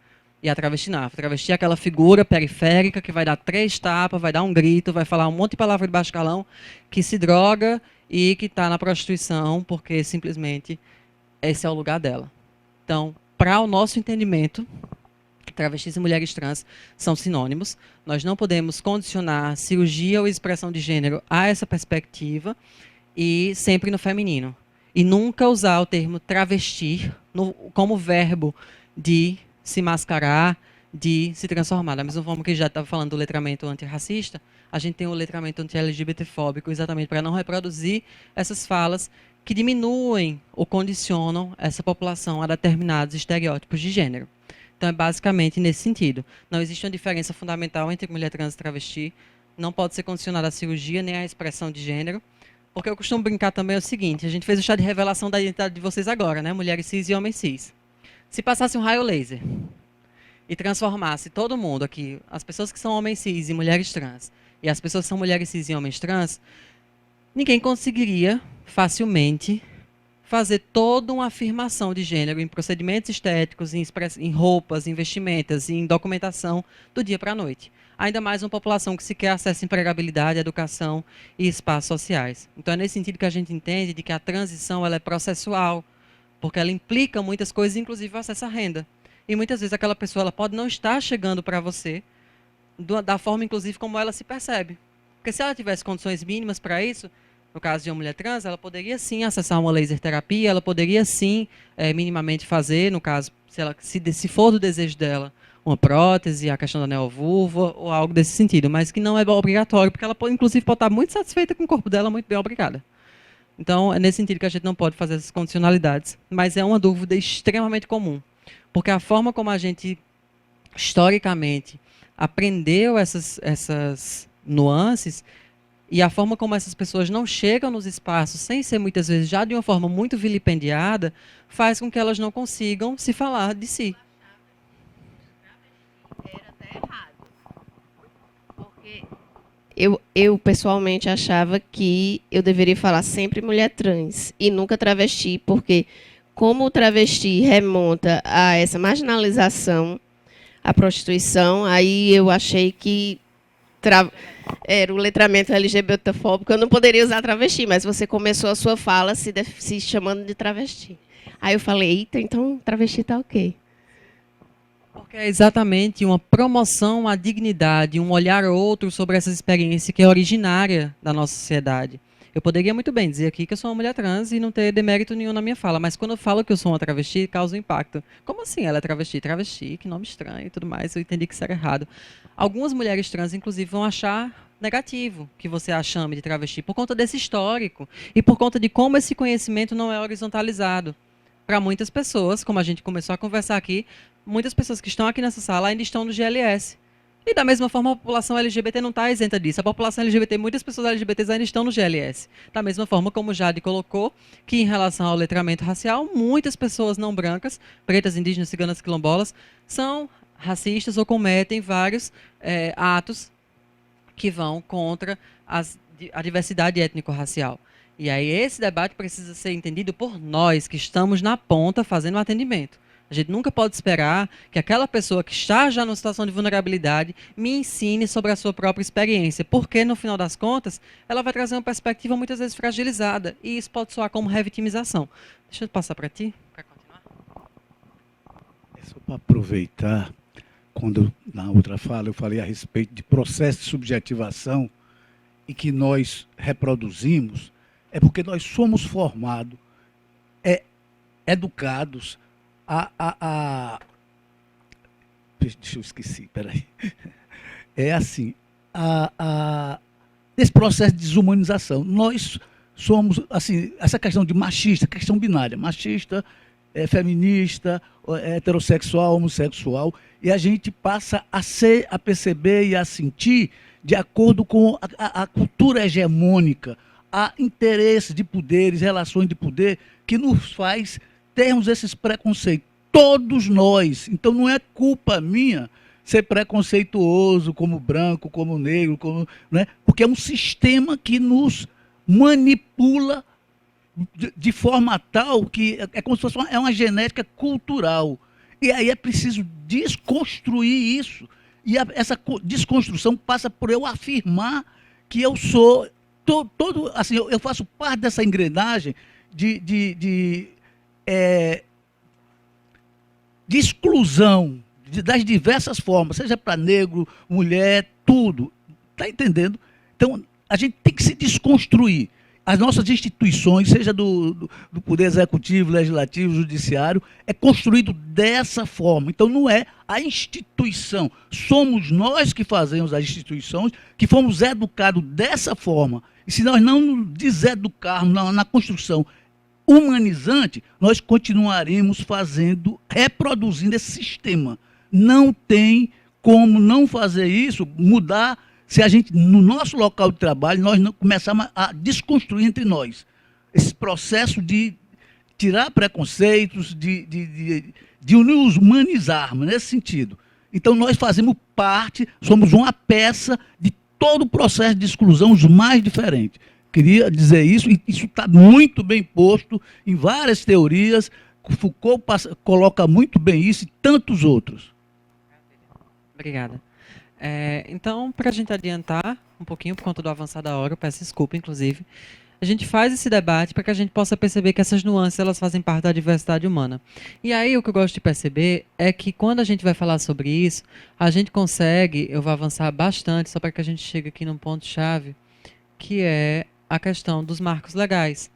J: E a travesti não. A travesti é aquela figura periférica que vai dar 3 tapas, vai dar um grito, vai falar um monte de palavra de baixo calão, que se droga e que está na prostituição, porque simplesmente esse é o lugar dela. Então, para o nosso entendimento, travestis e mulheres trans são sinônimos. Nós não podemos condicionar cirurgia ou expressão de gênero a essa perspectiva e sempre no feminino. E nunca usar o termo travestir como verbo de se mascarar, de se transformar. Da mesma forma que já estava falando do letramento antirracista, a gente tem o letramento anti-LGBTfóbico exatamente para não reproduzir essas falas que diminuem ou condicionam essa população a determinados estereótipos de gênero. Então, é basicamente nesse sentido. Não existe uma diferença fundamental entre mulher trans e travesti, não pode ser condicionada à cirurgia nem à expressão de gênero, porque eu costumo brincar também o seguinte, a gente fez o chá de revelação da identidade de vocês agora, né? Mulheres cis e homens cis. Se passasse um raio laser e transformasse todo mundo aqui, as pessoas que são homens cis e mulheres trans, e as pessoas que são mulheres cis e homens trans, ninguém conseguiria facilmente fazer toda uma afirmação de gênero em procedimentos estéticos, em roupas, em vestimentas, em documentação do dia para a noite. Ainda mais uma população que sequer acessa empregabilidade, educação e espaços sociais. Então é nesse sentido que a gente entende de que a transição ela é processual, porque ela implica muitas coisas, inclusive o acesso à renda. E muitas vezes aquela pessoa ela pode não estar chegando para você da forma, inclusive, como ela se percebe. Porque se ela tivesse condições mínimas para isso, no caso de uma mulher trans, ela poderia sim acessar uma laser terapia, ela poderia sim minimamente fazer, no caso, se for do desejo dela, uma prótese, a questão da neovulva ou algo desse sentido, mas que não é obrigatório, porque ela pode, inclusive, pode estar muito satisfeita com o corpo dela, muito bem, obrigada. Então, é nesse sentido que a gente não pode fazer essas condicionalidades, mas é uma dúvida extremamente comum, porque a forma como a gente, historicamente, aprendeu essas nuances e a forma como essas pessoas não chegam nos espaços, sem ser muitas vezes já de uma forma muito vilipendiada, faz com que elas não consigam se falar de si.
K: Era até errado. Porque eu pessoalmente achava que eu deveria falar sempre mulher trans e nunca travesti, porque como o travesti remonta a essa marginalização, a prostituição, aí eu achei que era o letramento LGBTfóbico, eu não poderia usar travesti, mas você começou a sua fala se chamando de travesti. Aí eu falei, eita, então travesti tá ok.
J: Porque é exatamente uma promoção à dignidade, um olhar outro sobre essa experiência que é originária da nossa sociedade. Eu poderia muito bem dizer aqui que eu sou uma mulher trans e não ter demérito nenhum na minha fala, mas quando eu falo que eu sou uma travesti, causa um impacto. Como assim ela é travesti? Travesti, que nome estranho e tudo mais, eu entendi que isso era errado. Algumas mulheres trans, inclusive, vão achar negativo que você a chame de travesti, por conta desse histórico e por conta de como esse conhecimento não é horizontalizado. Para muitas pessoas, como a gente começou a conversar aqui, muitas pessoas que estão aqui nessa sala ainda estão no GLS. E da mesma forma, a população LGBT não está isenta disso. A população LGBT, muitas pessoas LGBTs ainda estão no GLS. Da mesma forma como o Jade colocou, que em relação ao letramento racial, muitas pessoas não brancas, pretas, indígenas, ciganas, quilombolas, são racistas ou cometem vários atos que vão contra a diversidade étnico-racial. E aí esse debate precisa ser entendido por nós, que estamos na ponta fazendo o atendimento. A gente nunca pode esperar que aquela pessoa que está já numa situação de vulnerabilidade me ensine sobre a sua própria experiência, porque, no final das contas, ela vai trazer uma perspectiva muitas vezes fragilizada, e isso pode soar como revitimização. Deixa eu passar para ti, para continuar.
H: É só para aproveitar, quando na outra fala eu falei a respeito de processo de subjetivação e que nós reproduzimos, é porque nós somos formados, educados deixa eu esquecer, peraí. É assim, esse processo de desumanização, nós somos, assim, essa questão de machista, questão binária, machista, feminista, heterossexual, homossexual, e a gente passa a perceber e a sentir de acordo com a cultura hegemônica, a interesses de poderes, relações de poder, que nos faz termos esses preconceitos. Todos nós. Então não é culpa minha ser preconceituoso como branco, como negro, né? Porque é um sistema que nos manipula de forma tal que é como se fosse uma genética cultural. E aí é preciso desconstruir isso. E essa desconstrução passa por eu afirmar que eu sou todo assim, eu faço parte dessa engrenagem de exclusão das diversas formas, seja para negro, mulher, tudo. Está entendendo? Então, a gente tem que se desconstruir. As nossas instituições, seja do Poder Executivo, Legislativo, Judiciário, é construído dessa forma. Então, não é a instituição. Somos nós que fazemos as instituições, que fomos educados dessa forma. E se nós não nos deseducarmos na construção humanizante, nós continuaremos reproduzindo esse sistema. Não tem como não fazer isso, mudar, se a gente, no nosso local de trabalho, nós não começarmos a desconstruir entre nós esse processo de tirar preconceitos, de nos humanizarmos nesse sentido. Então, nós fazemos parte, somos uma peça de todo o processo de exclusão, os mais diferentes. Queria dizer isso, e isso está muito bem posto em várias teorias. Foucault coloca muito bem isso e tantos outros.
J: Obrigada. Então, para a gente adiantar um pouquinho, por conta do avançar da hora, eu peço desculpa, inclusive, a gente faz esse debate para que a gente possa perceber que essas nuances elas fazem parte da diversidade humana. E aí o que eu gosto de perceber é que quando a gente vai falar sobre isso, a gente consegue, eu vou avançar bastante, só para que a gente chegue aqui num ponto-chave, que é a questão dos marcos legais.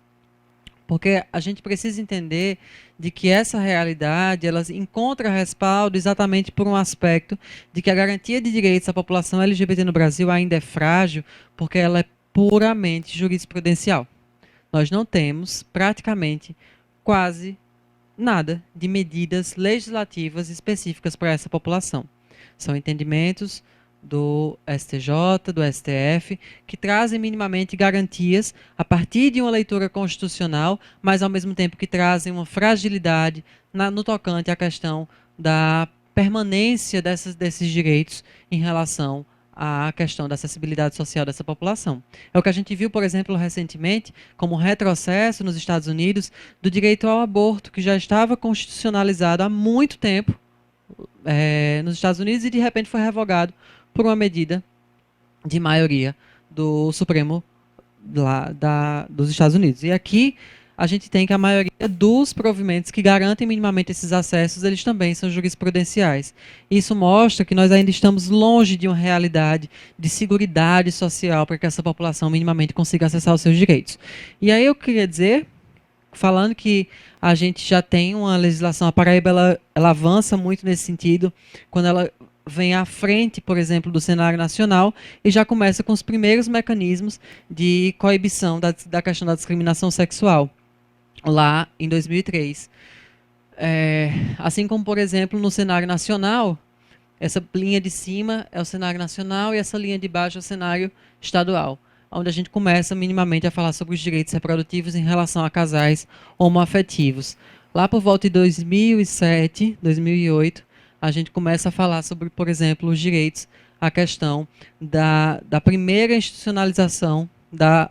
J: Porque a gente precisa entender de que essa realidade ela encontra respaldo exatamente por um aspecto de que a garantia de direitos da população LGBT no Brasil ainda é frágil, porque ela é puramente jurisprudencial. Nós não temos praticamente quase nada de medidas legislativas específicas para essa população. São entendimentos do STJ, do STF, que trazem minimamente garantias a partir de uma leitura constitucional, mas ao mesmo tempo que trazem uma fragilidade no tocante à questão da permanência desses direitos em relação à questão da acessibilidade social dessa população. É o que a gente viu, por exemplo, recentemente, como um retrocesso nos Estados Unidos do direito ao aborto, que já estava constitucionalizado há muito tempo nos Estados Unidos e de repente foi revogado por uma medida de maioria do Supremo dos Estados Unidos. E aqui a gente tem que a maioria dos provimentos que garantem minimamente esses acessos, eles também são jurisprudenciais. Isso mostra que nós ainda estamos longe de uma realidade de seguridade social para que essa população minimamente consiga acessar os seus direitos. E aí eu queria dizer, falando que a gente já tem uma legislação, a Paraíba ela avança muito nesse sentido, quando ela vem à frente, por exemplo, do cenário nacional e já começa com os primeiros mecanismos de coibição da questão da discriminação sexual, lá em 2003. Assim como, por exemplo, no cenário nacional, essa linha de cima é o cenário nacional e essa linha de baixo é o cenário estadual, onde a gente começa minimamente a falar sobre os direitos reprodutivos em relação a casais homoafetivos. Lá por volta de 2007, 2008, a gente começa a falar sobre, por exemplo, os direitos, a questão da primeira institucionalização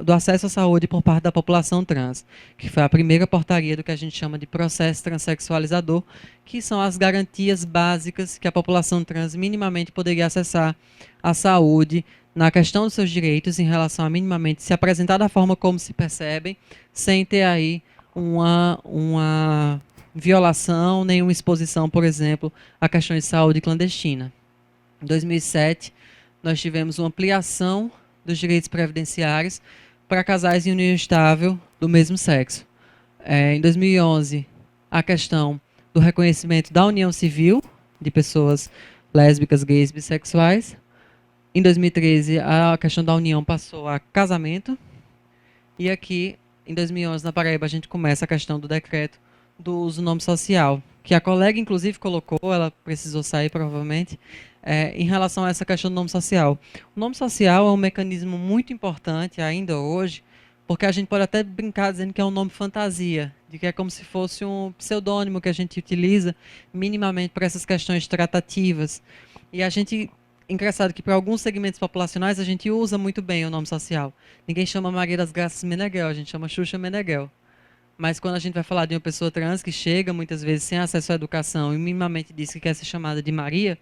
J: do acesso à saúde por parte da população trans, que foi a primeira portaria do que a gente chama de processo transexualizador, que são as garantias básicas que a população trans minimamente poderia acessar à saúde, na questão dos seus direitos em relação a minimamente se apresentar da forma como se percebem, sem ter aí uma violação, nenhuma exposição, por exemplo, a questões de saúde clandestina. Em 2007, nós tivemos uma ampliação dos direitos previdenciários para casais em união estável do mesmo sexo. Em 2011, a questão do reconhecimento da união civil de pessoas lésbicas, gays, bissexuais. Em 2013, a questão da união passou a casamento. E aqui, em 2011, na Paraíba, a gente começa a questão do decreto do uso do nome social, que a colega, inclusive, colocou, ela precisou sair, provavelmente, em relação a essa questão do nome social. O nome social é um mecanismo muito importante ainda hoje, porque a gente pode até brincar dizendo que é um nome fantasia, de que é como se fosse um pseudônimo que a gente utiliza minimamente para essas questões tratativas. E a gente... Engraçado que para alguns segmentos populacionais a gente usa muito bem o nome social. Ninguém chama Maria das Graças Meneghel, a gente chama Xuxa Meneghel. Mas quando a gente vai falar de uma pessoa trans que chega muitas vezes sem acesso à educação e minimamente diz que quer ser chamada de Maria,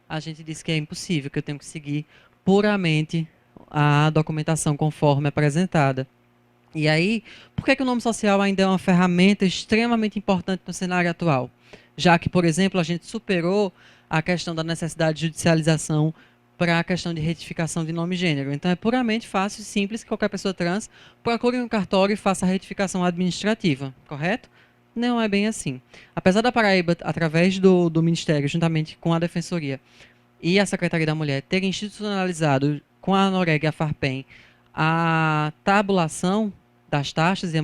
J: a gente diz que é impossível, que eu tenho que seguir puramente a documentação conforme apresentada. E aí, por que o nome social ainda é uma ferramenta extremamente importante no cenário atual? Já que, por exemplo, a gente superou a questão da necessidade de judicialização para a questão de retificação de nome e gênero. Então é puramente fácil e simples que qualquer pessoa trans procure um cartório e faça a retificação administrativa, correto? Não é bem assim. Apesar da Paraíba, através do Ministério, juntamente com a Defensoria e a Secretaria da Mulher, terem institucionalizado com a Anoreg e a Farpem a tabulação das taxas e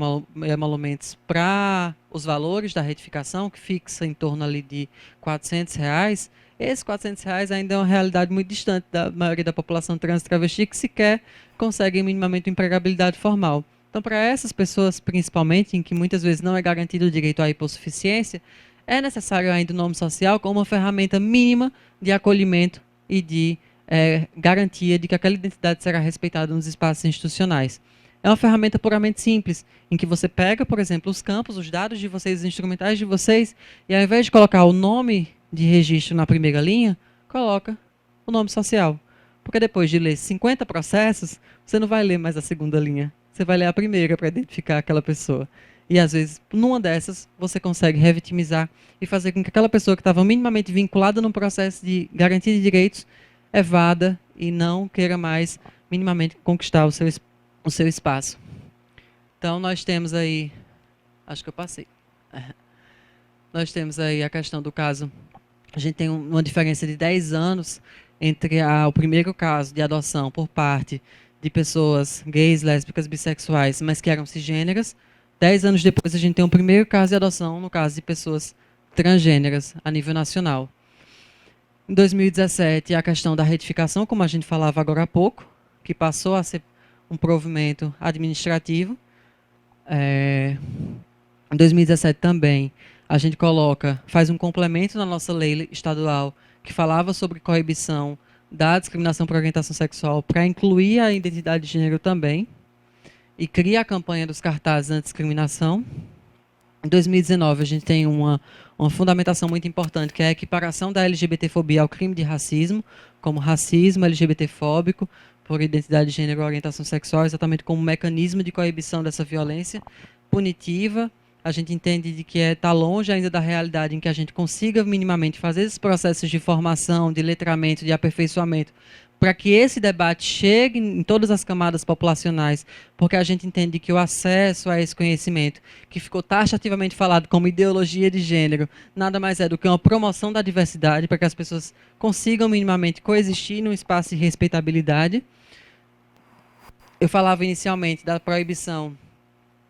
J: emolumentos para os valores da retificação, que fixa em torno ali de R$400, esses R$400 ainda é uma realidade muito distante da maioria da população trans e travesti que sequer consegue minimamente empregabilidade formal. Então, para essas pessoas, principalmente, em que muitas vezes não é garantido o direito à hipossuficiência, é necessário ainda o nome social como uma ferramenta mínima de acolhimento e de garantia de que aquela identidade será respeitada nos espaços institucionais. É uma ferramenta puramente simples, em que você pega, por exemplo, os campos, os dados de vocês, os instrumentais de vocês, e ao invés de colocar o nome de registro na primeira linha, coloca o nome social. Porque depois de ler 50 processos, você não vai ler mais a segunda linha. Você vai ler a primeira para identificar aquela pessoa. E às vezes, numa dessas, você consegue revitimizar e fazer com que aquela pessoa que estava minimamente vinculada num processo de garantia de direitos evada e não queira mais minimamente conquistar o seu espaço. Então, nós temos aí... Acho que eu passei. Nós temos aí a questão do caso... A gente tem uma diferença de 10 anos entre o primeiro caso de adoção por parte de pessoas gays, lésbicas, bissexuais, mas que eram cisgêneras. 10 anos depois, a gente tem o primeiro caso de adoção, no caso de pessoas transgêneras, a nível nacional. Em 2017, a questão da retificação, como a gente falava agora há pouco, que passou a ser um provimento administrativo. Em 2017 também, a gente faz um complemento na nossa lei estadual que falava sobre coibição da discriminação por orientação sexual para incluir a identidade de gênero também e cria a campanha dos cartazes anti-discriminação. Em 2019, a gente tem uma fundamentação muito importante, que é a equiparação da LGBTfobia ao crime de racismo, como racismo LGBTfóbico por identidade de gênero ou orientação sexual, exatamente como mecanismo de coibição dessa violência punitiva. A gente entende de que está longe ainda da realidade em que a gente consiga minimamente fazer esses processos de formação, de letramento, de aperfeiçoamento, para que esse debate chegue em todas as camadas populacionais, porque a gente entende que o acesso a esse conhecimento, que ficou taxativamente falado como ideologia de gênero, nada mais é do que uma promoção da diversidade, para que as pessoas consigam minimamente coexistir num espaço de respeitabilidade. Eu falava inicialmente da proibição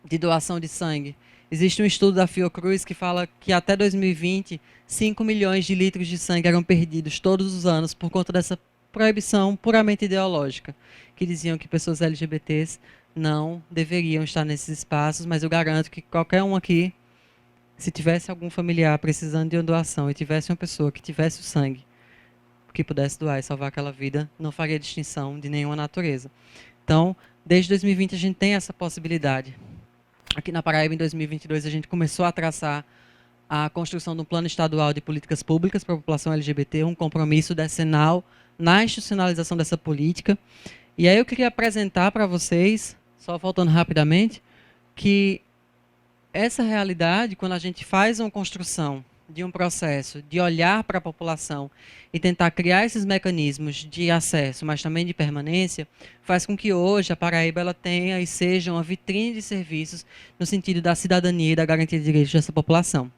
J: de doação de sangue. Existe um estudo da Fiocruz que fala que até 2020, 5 milhões de litros de sangue eram perdidos todos os anos por conta dessa proibição puramente ideológica, que diziam que pessoas LGBTs não deveriam estar nesses espaços, mas eu garanto que qualquer um aqui, se tivesse algum familiar precisando de uma doação e tivesse uma pessoa que tivesse o sangue, que pudesse doar e salvar aquela vida, não faria distinção de nenhuma natureza. Então, Desde 2020 a gente tem essa possibilidade. Aqui na Paraíba, em 2022, a gente começou a traçar a construção de um plano estadual de políticas públicas para a população LGBT, um compromisso decenal na institucionalização dessa política. E aí eu queria apresentar para vocês, só voltando rapidamente, que essa realidade, quando a gente faz uma construção de um processo de olhar para a população e tentar criar esses mecanismos de acesso, mas também de permanência, faz com que hoje a Paraíba ela tenha e seja uma vitrine de serviços no sentido da cidadania e da garantia de direitos dessa população.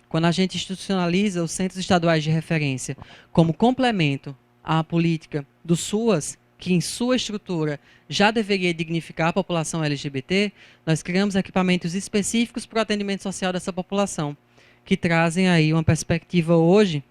J: Quando a gente institucionaliza os centros estaduais de referência como complemento à política do SUAS, que em sua estrutura já deveria dignificar a população LGBT, nós criamos equipamentos específicos para o atendimento social dessa população, que trazem aí uma perspectiva hoje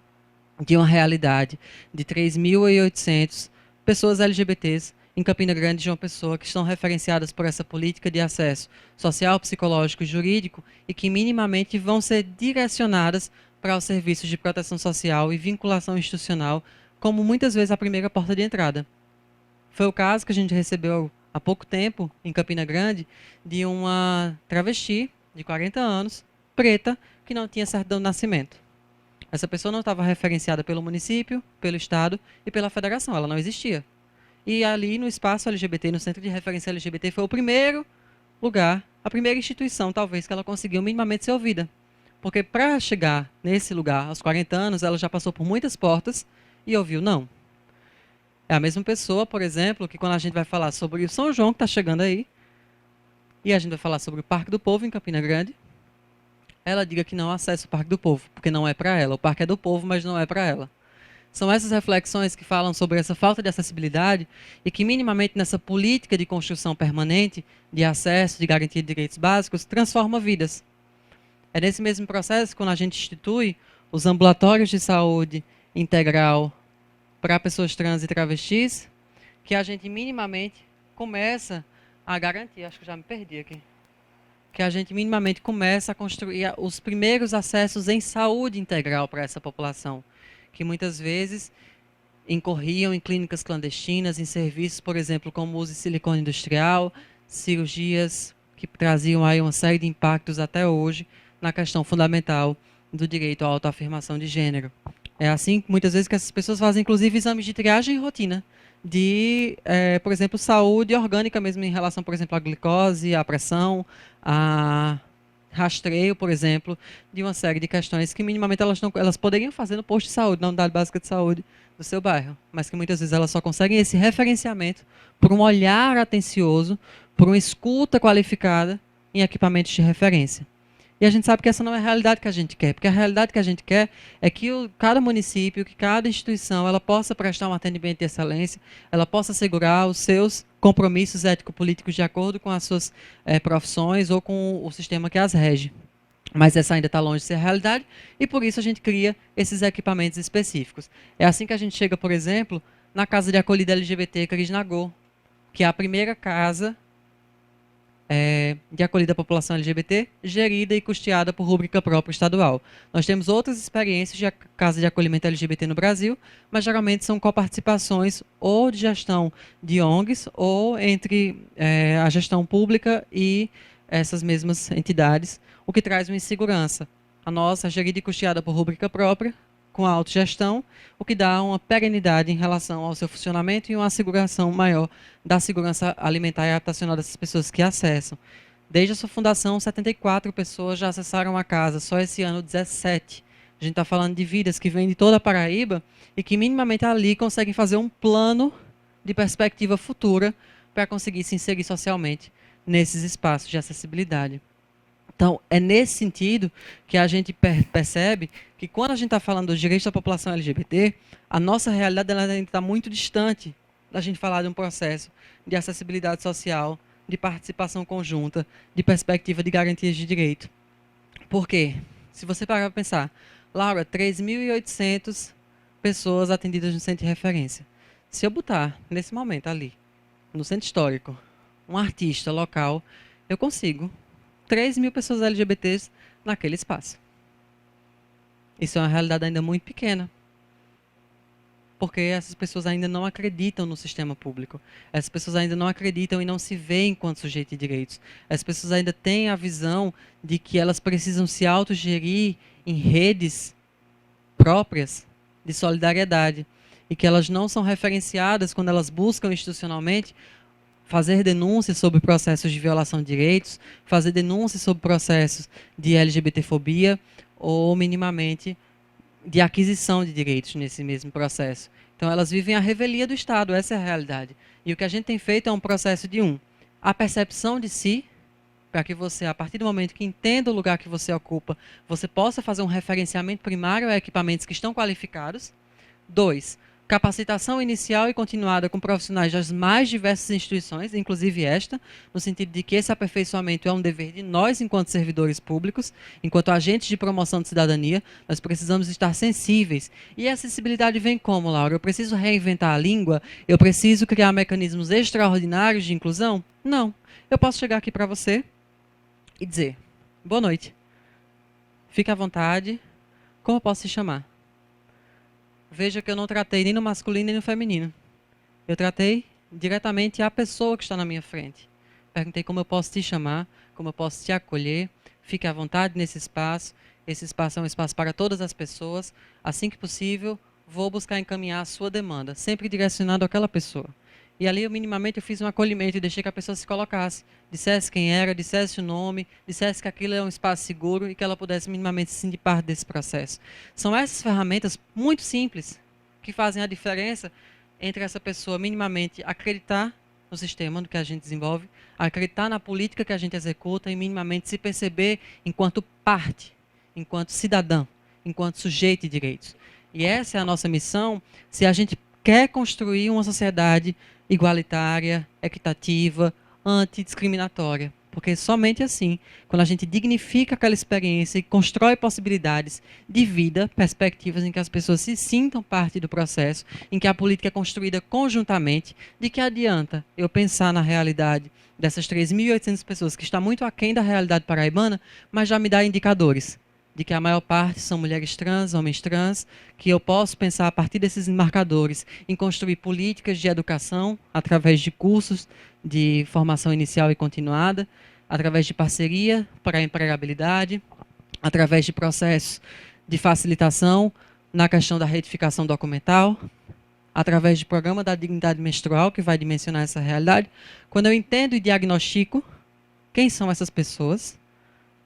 J: de uma realidade de 3.800 pessoas LGBTs em Campina Grande e João Pessoa, que estão referenciadas por essa política de acesso social, psicológico e jurídico e que minimamente vão ser direcionadas para os serviços de proteção social e vinculação institucional, como muitas vezes a primeira porta de entrada. Foi o caso que a gente recebeu há pouco tempo, em Campina Grande, de uma travesti de 40 anos, preta, que não tinha certidão de nascimento. Essa pessoa não estava referenciada pelo município, pelo Estado e pela Federação, ela não existia. E ali no espaço LGBT, no Centro de Referência LGBT, foi o primeiro lugar, a primeira instituição, talvez, que ela conseguiu minimamente ser ouvida. Porque para chegar nesse lugar, aos 40 anos, ela já passou por muitas portas e ouviu não. É a mesma pessoa, por exemplo, que quando a gente vai falar sobre o São João, que está chegando aí, e a gente vai falar sobre o Parque do Povo, em Campina Grande, ela diga que não acessa o Parque do Povo, porque não é para ela. O parque é do povo, mas não é para ela. São essas reflexões que falam sobre essa falta de acessibilidade e que minimamente nessa política de construção permanente, de acesso, de garantia de direitos básicos, transforma vidas. É nesse mesmo processo, quando a gente institui os ambulatórios de saúde integral para pessoas trans e travestis, que a gente minimamente começa a garantir, acho que já me perdi aqui, que a gente minimamente começa a construir os primeiros acessos em saúde integral para essa população, que muitas vezes incorriam em clínicas clandestinas, em serviços, por exemplo, como uso de silicone industrial, cirurgias que traziam aí uma série de impactos até hoje na questão fundamental do direito à autoafirmação de gênero. É assim, muitas vezes, que essas pessoas fazem, inclusive, exames de triagem e rotina, de, por exemplo, saúde orgânica mesmo em relação, por exemplo, à glicose, à pressão, a rastreio, por exemplo, de uma série de questões que minimamente elas poderiam fazer no posto de saúde, na unidade básica de saúde do seu bairro, mas que muitas vezes elas só conseguem esse referenciamento por um olhar atencioso, por uma escuta qualificada em equipamentos de referência. E a gente sabe que essa não é a realidade que a gente quer, porque a realidade que a gente quer é que cada município, que cada instituição, ela possa prestar um atendimento de excelência, ela possa assegurar os seus compromissos ético-políticos de acordo com as suas profissões ou com o sistema que as rege. Mas essa ainda está longe de ser a realidade e por isso a gente cria esses equipamentos específicos. É assim que a gente chega, por exemplo, na Casa de Acolhida LGBT Cris Nagô, que é a primeira casa de acolhida à população LGBT, gerida e custeada por rúbrica própria estadual. Nós temos outras experiências de casa de acolhimento LGBT no Brasil, mas geralmente são coparticipações ou de gestão de ONGs ou entre a gestão pública e essas mesmas entidades, o que traz uma insegurança. A nossa é gerida e custeada por rúbrica própria, com a autogestão, o que dá uma perenidade em relação ao seu funcionamento e uma asseguração maior da segurança alimentar e habitacional dessas pessoas que acessam. Desde a sua fundação, 74 pessoas já acessaram a casa, só esse ano 17. A gente está falando de vidas que vêm de toda a Paraíba e que minimamente ali conseguem fazer um plano de perspectiva futura para conseguir se inserir socialmente nesses espaços de acessibilidade. Então, é nesse sentido que a gente percebe que quando a gente está falando dos direitos da população LGBT, a nossa realidade ainda está muito distante da gente falar de um processo de acessibilidade social, de participação conjunta, de perspectiva de garantias de direito. Por quê? Se você parar para pensar, Laura, 3.800 pessoas atendidas no centro de referência. Se eu botar, nesse momento ali, no centro histórico, um artista local, eu consigo 3.000 pessoas LGBTs naquele espaço. Isso é uma realidade ainda muito pequena. porque essas pessoas ainda não acreditam no sistema público. Essas pessoas ainda não acreditam e não se veem enquanto sujeito de direitos. Essas pessoas ainda têm a visão de que elas precisam se autogerir em redes próprias de solidariedade e que elas não são referenciadas quando elas buscam institucionalmente fazer denúncias sobre processos de violação de direitos, fazer denúncias sobre processos de LGBTfobia ou minimamente de aquisição de direitos nesse mesmo processo. Então elas vivem a revelia do Estado, essa é a realidade. E o que a gente tem feito é um processo de a percepção de si, para que você, a partir do momento que entenda o lugar que você ocupa, você possa fazer um referenciamento primário a equipamentos que estão qualificados. 2, capacitação inicial e continuada com profissionais das mais diversas instituições, inclusive esta, no sentido de que esse aperfeiçoamento é um dever de nós, enquanto servidores públicos, enquanto agentes de promoção de cidadania, nós precisamos estar sensíveis. E a acessibilidade vem como, Laura? Eu preciso reinventar a língua? Eu preciso criar mecanismos extraordinários de inclusão? Não. Eu posso chegar aqui para você e dizer, boa noite, fique à vontade, como eu posso te chamar? Veja que eu não tratei nem no masculino nem no feminino. Eu tratei diretamente a pessoa que está na minha frente. Perguntei como eu posso te chamar, como eu posso te acolher. Fique à vontade nesse espaço. Esse espaço é um espaço para todas as pessoas. Assim que possível, vou buscar encaminhar a sua demanda, sempre direcionado àquela pessoa. E ali, minimamente, eu fiz um acolhimento e deixei que a pessoa se colocasse. Dissesse quem era, dissesse o nome, dissesse que aquilo é um espaço seguro e que ela pudesse minimamente se sentir parte desse processo. São essas ferramentas muito simples que fazem a diferença entre essa pessoa minimamente acreditar no sistema do que a gente desenvolve, acreditar na política que a gente executa e minimamente se perceber enquanto parte, enquanto cidadã, enquanto sujeito de direitos. E essa é a nossa missão se a gente quer construir uma sociedade igualitária, equitativa, antidiscriminatória. Porque somente assim, quando a gente dignifica aquela experiência e constrói possibilidades de vida, perspectivas em que as pessoas se sintam parte do processo, em que a política é construída conjuntamente, de que adianta eu pensar na realidade dessas 3.800 pessoas, que está muito aquém da realidade paraibana, mas já me dá indicadores de que a maior parte são mulheres trans, homens trans, que eu posso pensar a partir desses marcadores em construir políticas de educação através de cursos de formação inicial e continuada, através de parceria para a empregabilidade, através de processos de facilitação na questão da retificação documental, através de programa da dignidade menstrual, que vai dimensionar essa realidade. Quando eu entendo e diagnostico quem são essas pessoas,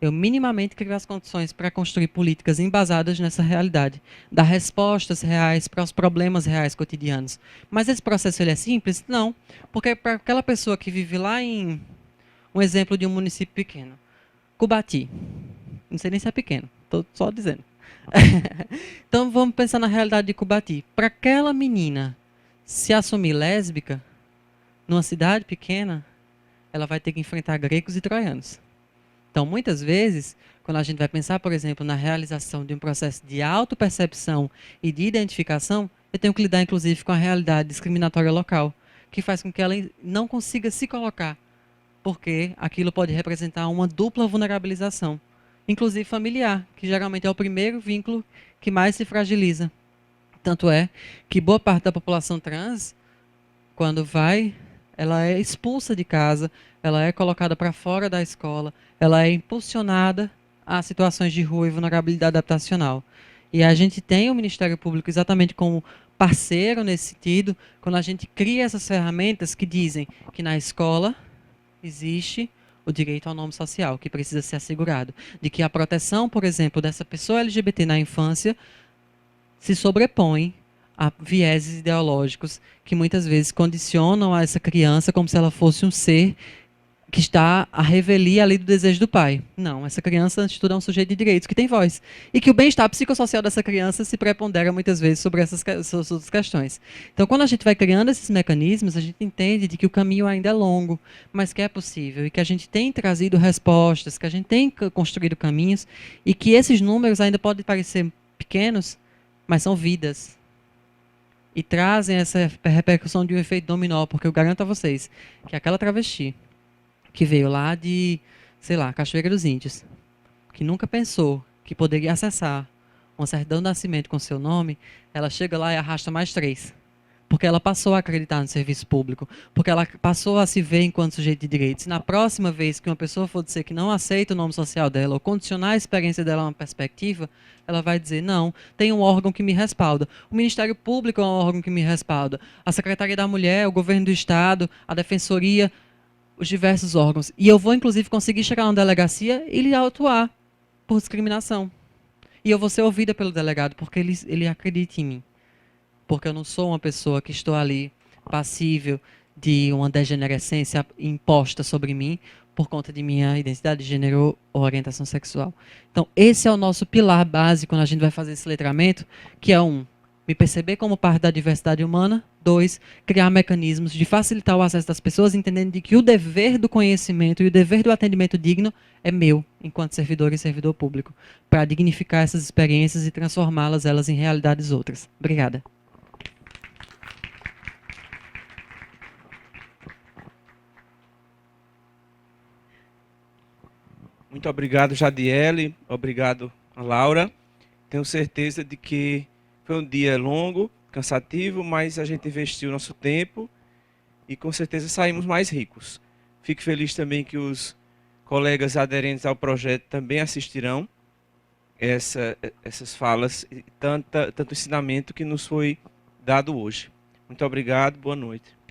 J: eu minimamente crio as condições para construir políticas embasadas nessa realidade, dar respostas reais para os problemas reais cotidianos. Mas esse processo ele é simples? Não, porque para aquela pessoa que vive lá em um exemplo de um município pequeno, Cubati, não sei nem se é pequeno, estou só dizendo. Então vamos pensar na realidade de Cubati. Para aquela menina se assumir lésbica, numa cidade pequena, ela vai ter que enfrentar gregos e troianos. Então, muitas vezes, quando a gente vai pensar, por exemplo, na realização de um processo de autopercepção e de identificação, eu tenho que lidar, inclusive, com a realidade discriminatória local, que faz com que ela não consiga se colocar, porque aquilo pode representar uma dupla vulnerabilização, inclusive familiar, que geralmente é o primeiro vínculo que mais se fragiliza. Tanto é que boa parte da população trans, quando vai, ela é expulsa de casa, ela é colocada para fora da escola, ela é impulsionada a situações de rua e vulnerabilidade adaptacional. E a gente tem o Ministério Público exatamente como parceiro nesse sentido, quando a gente cria essas ferramentas que dizem que na escola existe o direito ao nome social, que precisa ser assegurado, de que a proteção, por exemplo, dessa pessoa LGBT na infância se sobrepõe a vieses ideológicos que muitas vezes condicionam a essa criança como se ela fosse um ser que está a revelia ali do desejo do pai. Não, essa criança, antes de tudo, é um sujeito de direitos que tem voz. E que o bem-estar psicossocial dessa criança se prepondera muitas vezes sobre essas outras questões. Então, quando a gente vai criando esses mecanismos, a gente entende de que o caminho ainda é longo, mas que é possível, e que a gente tem trazido respostas, que a gente tem construído caminhos, e que esses números ainda podem parecer pequenos, mas são vidas. E trazem essa repercussão de um efeito dominó, porque eu garanto a vocês que aquela travesti que veio lá de, sei lá, Cachoeira dos Índios, que nunca pensou que poderia acessar uma certidão de nascimento com seu nome, ela chega lá e arrasta mais 3. Porque ela passou a acreditar no serviço público, porque ela passou a se ver enquanto sujeito de direitos. E na próxima vez que uma pessoa for dizer que não aceita o nome social dela, ou condicionar a experiência dela a uma perspectiva, ela vai dizer, não, tem um órgão que me respalda. O Ministério Público é um órgão que me respalda. A Secretaria da Mulher, o Governo do Estado, a Defensoria, os diversos órgãos. E eu vou, inclusive, conseguir chegar na delegacia e lhe autuar por discriminação. E eu vou ser ouvida pelo delegado, porque ele acredita em mim. Porque eu não sou uma pessoa que estou ali passível de uma degenerescência imposta sobre mim por conta de minha identidade de gênero ou orientação sexual. Então, esse é o nosso pilar básico quando a gente vai fazer esse letramento, que é 1, me perceber como parte da diversidade humana, 2, criar mecanismos de facilitar o acesso das pessoas, entendendo de que o dever do conhecimento e o dever do atendimento digno é meu, enquanto servidor e servidor público, para dignificar essas experiências e transformá-las elas em realidades outras. Obrigada.
L: Muito obrigado, Jadiele. Obrigado, Laura. Tenho certeza de que foi um dia longo, cansativo, mas a gente investiu nosso tempo e com certeza saímos mais ricos. Fico feliz também que os colegas aderentes ao projeto também assistirão essas falas e tanto ensinamento que nos foi dado hoje. Muito obrigado, boa noite.